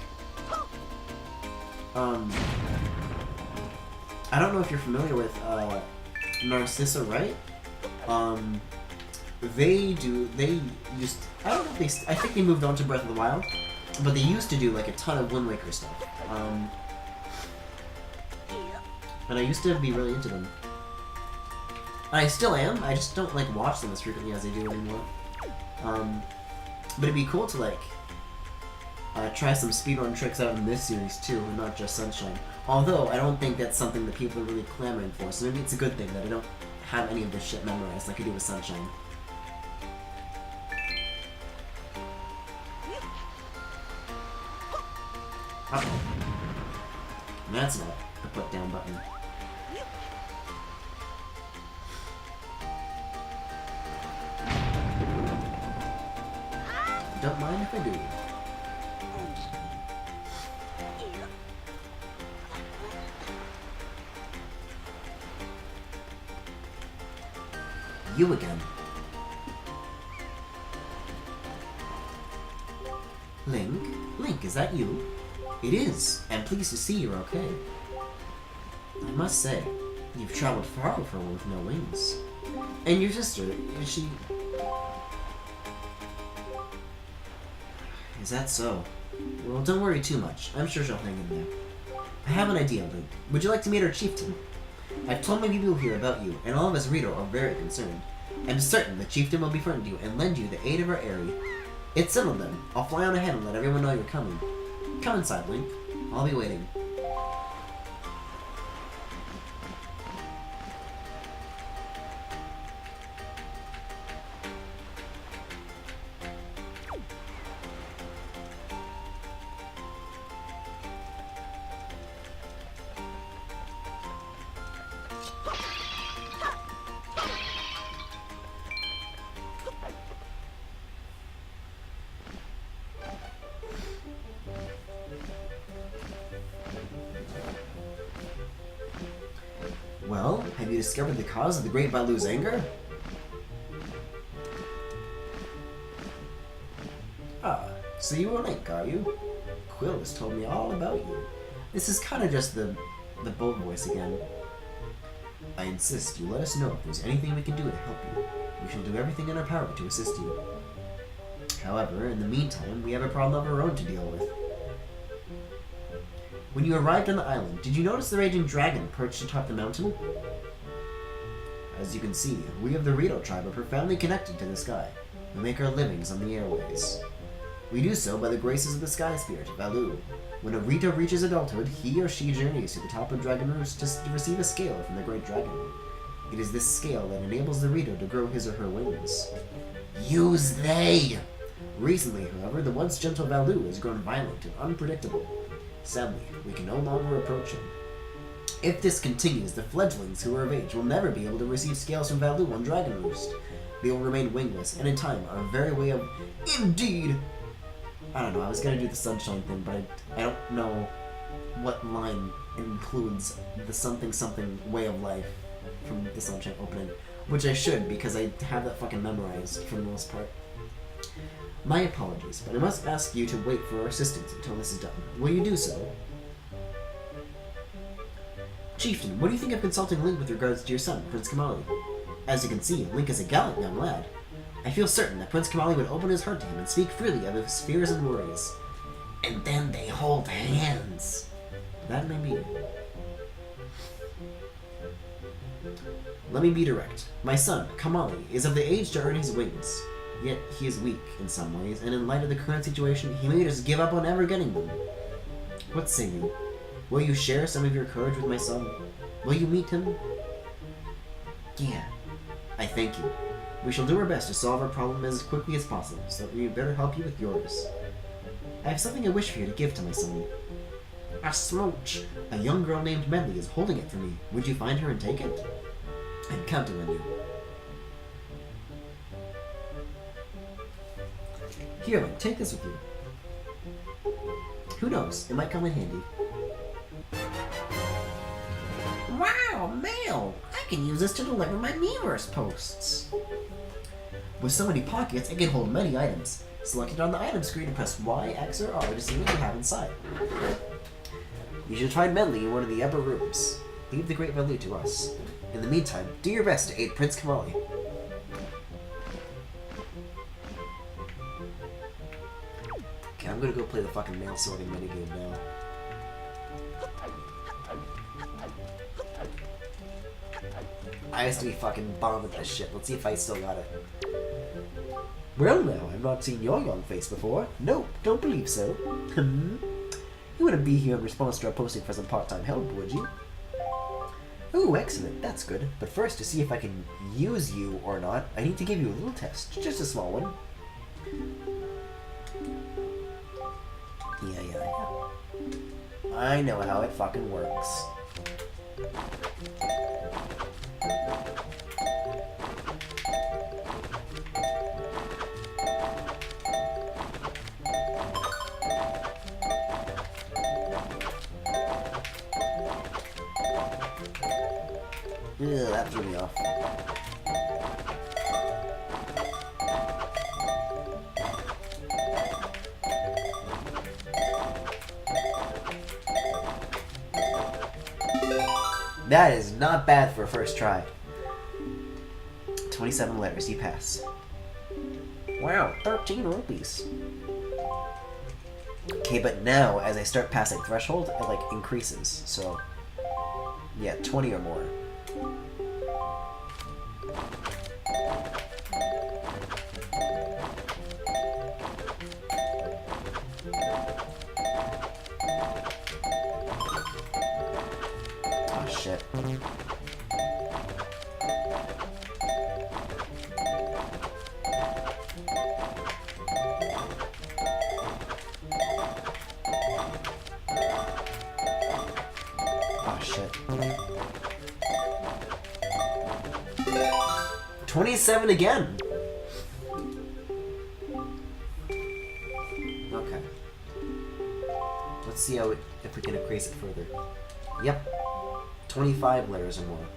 I don't know if you're familiar with, Narcissa Wright. I don't know if I think they moved on to Breath of the Wild, but they used to do, like, a ton of Wind Waker stuff. And I used to be really into them. I still am, I just don't, like, watch them as frequently as I do anymore. But it'd be cool to, like, try some speedrun tricks out in this series too, and not just Sunshine. Although, I don't think that's something that people are really clamoring for, so maybe it's a good thing that I don't have any of this shit memorized like I do with Sunshine. Uh-oh. That's not the put down button. Don't mind if I do. You again. Link? Link, is that you? It is. I'm pleased to see you're okay. I must say, you've traveled far for one with no wings. And your sister, is she... Is that so? Well, don't worry too much. I'm sure she'll hang in there. I have an idea, Link. Would you like to meet our chieftain? I've told my people here about you, and all of us Rito are very concerned. I'm certain the chieftain will befriend you and lend you the aid of our Aerie. It's settled then. I'll fly on ahead and let everyone know you're coming. Come inside, Link. I'll be waiting. Well, have you discovered the cause of the Great Balu's anger? Ah, so you were Link, are you? Quill has told me all about you. This is kind of just the boat voice again. I insist you let us know if there's anything we can do to help you. We shall do everything in our power to assist you. However, in the meantime, we have a problem of our own to deal with. When you arrived on the island, did you notice the raging dragon perched atop the mountain? As you can see, we of the Rito tribe are profoundly connected to the sky. We make our livings on the airways. We do so by the graces of the sky spirit, Balu. When a Rito reaches adulthood, he or she journeys to the top of Dragon Roost to receive a scale from the Great Dragon. It is this scale that enables the Rito to grow his or her wings. Use they! Recently, however, the once gentle Balu has grown violent and unpredictable. Sadly, we can no longer approach him. If this continues, the fledglings who are of age will never be able to receive scales from Balu on Dragon Roost. They will remain wingless, and in time, our very way of... Indeed! I don't know, I was gonna do the sunshine thing, but I don't know what line includes the something way of life from the sunshine opening. Which I should, because I have that fucking memorized for the most part. My apologies, but I must ask you to wait for our assistance until this is done. Will you do so? Chieftain, what do you think of consulting Link with regards to your son, Prince Kamali? As you can see, Link is a gallant young lad. I feel certain that Prince Kamali would open his heart to him and speak freely of his fears and worries. And then they hold hands. That may be. Let me be direct. My son, Kamali, is of the age to earn his wings. Yet he is weak in some ways, and in light of the current situation, he may just give up on ever getting them. What say you? Will you share some of your courage with my son? Will you meet him? Yeah. I thank you. We shall do our best to solve our problem as quickly as possible, so that we had better help you with yours. I have something I wish for you to give to my son. A smooch. A young girl named Medley is holding it for me. Would you find her and take it? I'm counting on you. Here, then, take this with you. Who knows? It might come in handy. Wow, mail! I can use this to deliver my Miiverse posts. With so many pockets, it can hold many items. Select it on the item screen and press Y, X, or R to see what you have inside. You should find Medley in one of the upper rooms. Leave the Great Value to us. In the meantime, do your best to aid Prince Kamali. Okay, I'm gonna go play the fucking mail sorting minigame now. I used to be fucking bomb at that shit. Let's see if I still got it. Well now, I've not seen your young face before. Nope, don't believe so. You wouldn't be here in response to our posting for some part-time help, would you? Ooh, excellent, that's good. But first, to see if I can use you or not, I need to give you a little test. Just a small one. Yeah. I know how it fucking works. Ugh, that threw me off. That is not bad for a first try. 27 letters, you pass. Wow, 13 rupees. Okay, but now, as I start passing threshold, it, like, increases, so... Yeah, 20 or more. Oh, shit. Oh, shit. 27 again! Okay. Let's see how if we can increase it further. Yep. 25 letters or more.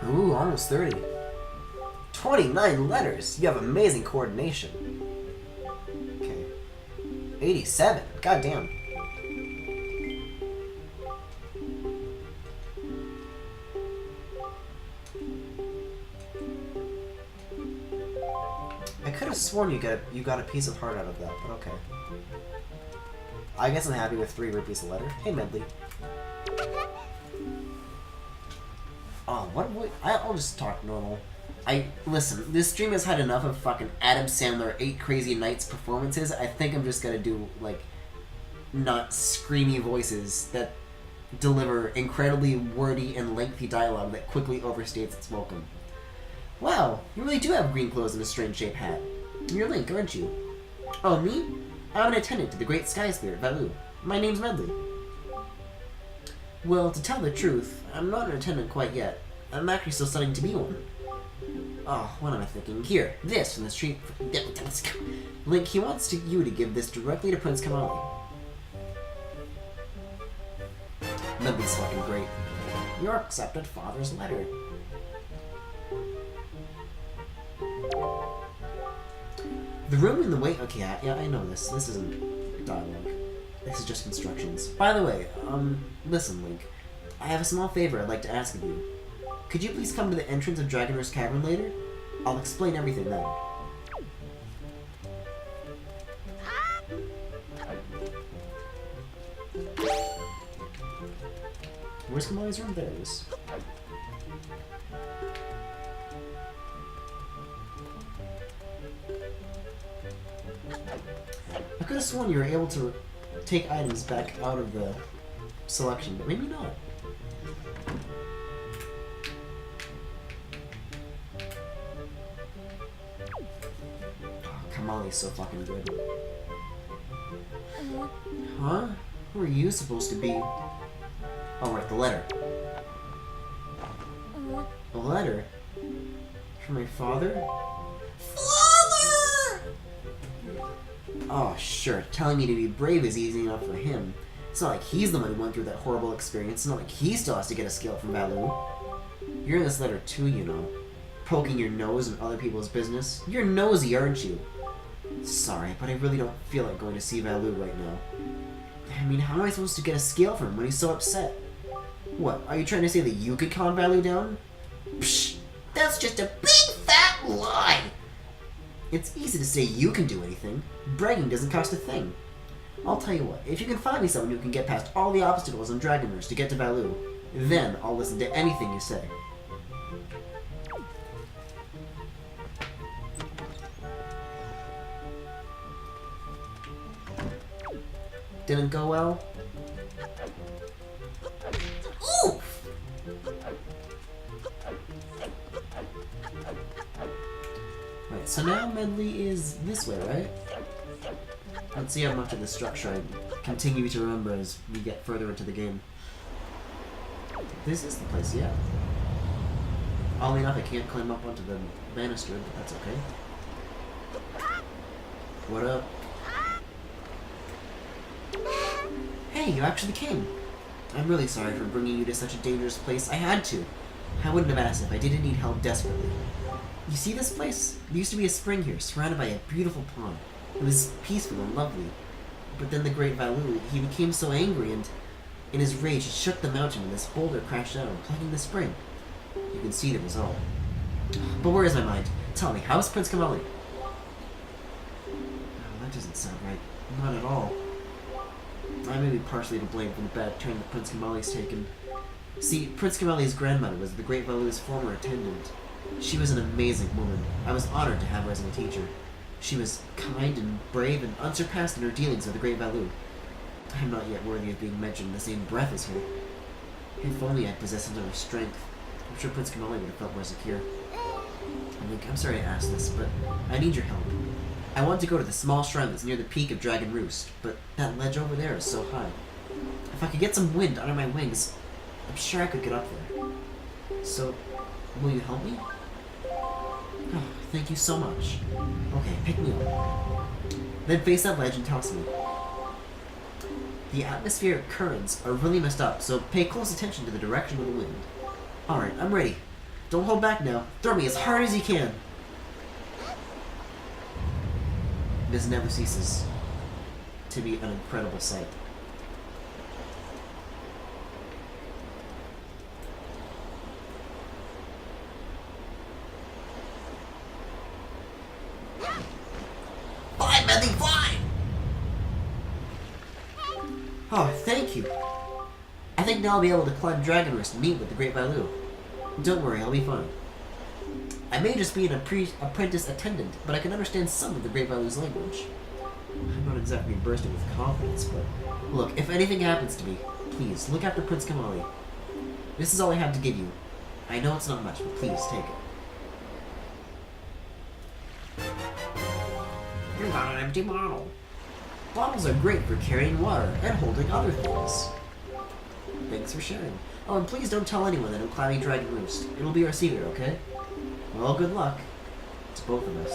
Ooh, almost 30. 29 letters! You have amazing coordination. Okay. 87. Goddamn. I could have sworn you got a piece of heart out of that, but okay. I guess I'm happy with 3 rupees a letter. Hey, Medley. Oh, I'll just talk normal. Listen, this stream has had enough of fucking Adam Sandler 8 Crazy Nights performances. I think I'm just gonna do, like, not screamy voices that deliver incredibly wordy and lengthy dialogue that quickly overstates its welcome. Wow, you really do have green clothes and a strange-shaped hat. You're Link, aren't you? Oh, me? I'm an attendant to the Great Sky Spirit, Valu. My name's Medley. Well, to tell the truth, I'm not an attendant quite yet. I'm actually still studying to be one. Oh, what am I thinking? Here, this from the street. Link, he wants you to give this directly to Prince Kamali. Medley's fucking great. Your accepted father's letter. The room in the wait. Okay, yeah, I know this. This isn't dialogue. This is just instructions. By the way, listen, Link. I have a small favor I'd like to ask of you. Could you please come to the entrance of Dragonair's Cavern later? I'll explain everything then. Where's Kamali's room? There it is. I could have sworn you were able to take items back out of the selection, but maybe not. Oh, Kamali's so fucking good. Huh? Who are you supposed to be? Oh, right, the letter. A letter? From my father? Father! Oh, sure. Telling me to be brave is easy enough for him. It's not like he's the one who went through that horrible experience. It's not like he still has to get a scale from Valu. You're in this letter too, you know. Poking your nose in other people's business. You're nosy, aren't you? Sorry, but I really don't feel like going to see Valu right now. I mean, how am I supposed to get a scale from him when he's so upset? What, are you trying to say that you could calm Valu down? Psh! That's just a big fat lie! It's easy to say you can do anything. Bragging doesn't cost a thing. I'll tell you what, if you can find me someone who can get past all the obstacles on Dragon Roost to get to Valoo, then I'll listen to anything you say. Didn't go well? Ooh! Right, so now Medley is this way, right? Let's see how much of the structure I continue to remember as we get further into the game. This is the place, yeah. Oddly enough, I can't climb up onto the banister, but that's okay. What up? Hey, you actually came. I'm really sorry for bringing you to such a dangerous place. I had to. I wouldn't have asked if I didn't need help desperately. You see this place? There used to be a spring here, surrounded by a beautiful pond. It was peaceful and lovely. But then the Great Valoo, he became so angry and, in his rage, he shook the mountain and this boulder crashed down, plugging the spring. You can see the result. But where is my mind? Tell me, how's Prince Kamali? Oh, that doesn't sound right. Not at all. I may be partially to blame for the bad turn that Prince Kamali's taken. See, Prince Kamali's grandmother was the Great Valoo's former attendant. She was an amazing woman. I was honored to have her as my teacher. She was kind and brave and unsurpassed in her dealings with the Great Valoo. I am not yet worthy of being mentioned in the same breath as her. If only I possessed another strength, I'm sure Prince Kamali would have felt more secure. I'm sorry to ask this, but I need your help. I want to go to the small shrine that's near the peak of Dragon Roost, but that ledge over there is so high. If I could get some wind under my wings, I'm sure I could get up there. So, will you help me? Oh, thank you so much. Okay, pick me up. Then face that ledge and toss me. The atmospheric currents are really messed up, so pay close attention to the direction of the wind. Alright, I'm ready. Don't hold back now. Throw me as hard as you can. This never ceases to be an incredible sight. Fly, Medley, fly! Oh, thank you. I think now I'll be able to climb Dragon Roost and meet with the Great Valoo. Don't worry, I'll be fine. I may just be an apprentice attendant, but I can understand some of the Great Valoo's language. I'm not exactly bursting with confidence, but look, if anything happens to me, please look after Prince Kamali. This is all I have to give you. I know it's not much, but please take it. You got an empty bottle. Bottles are great for carrying water and holding other things. Thanks for sharing. Oh, and please don't tell anyone that I'm climbing Dragon Roost. It'll be our secret, okay? Well, good luck. To both of us.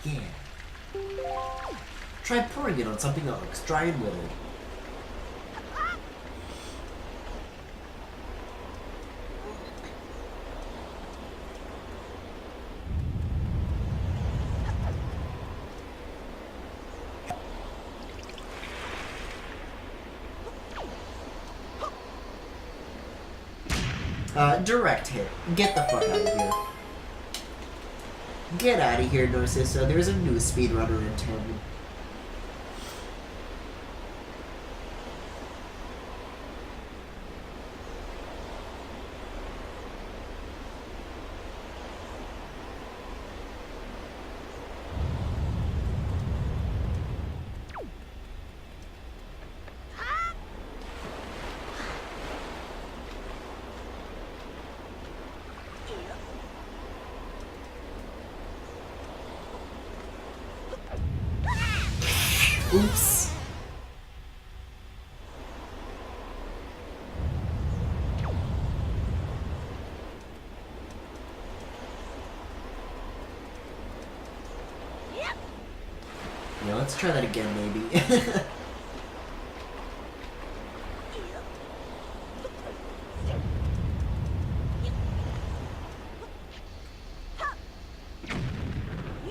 Yeah. Try pouring it on something that looks dry and withered. Direct hit. Get the fuck out of here. Get out of here, Narcissa. There's a new speedrunner in town. Oops. Yeah, let's try that again, maybe.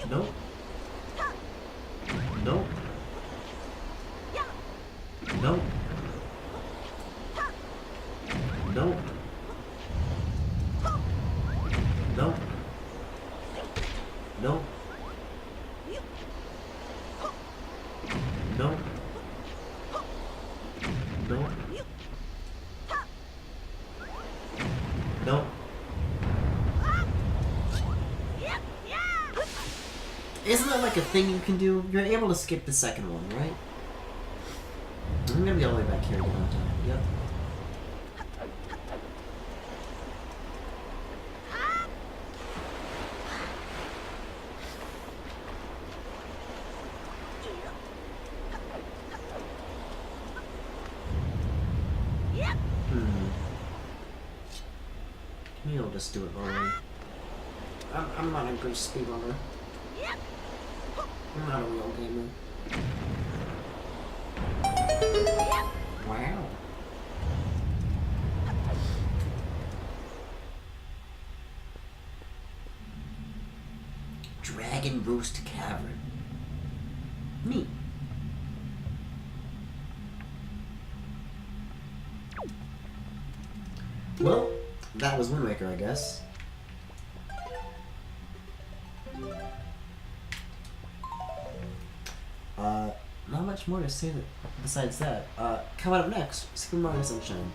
Nope. Nope. Nope. Nope. Nope. Isn't that like a thing you can do? You're able to skip the second one, right? I'm gonna be all the way back here again, aren't I? Yep. Maybe I'll just do it normally. I'm not a good speedrunner. I'm not a real gamer. Wow. Dragon Roost Cavern. Neat. Well, that was Wind Waker, I guess. Not much more to say besides that. Coming up next, Super Mario Sunshine.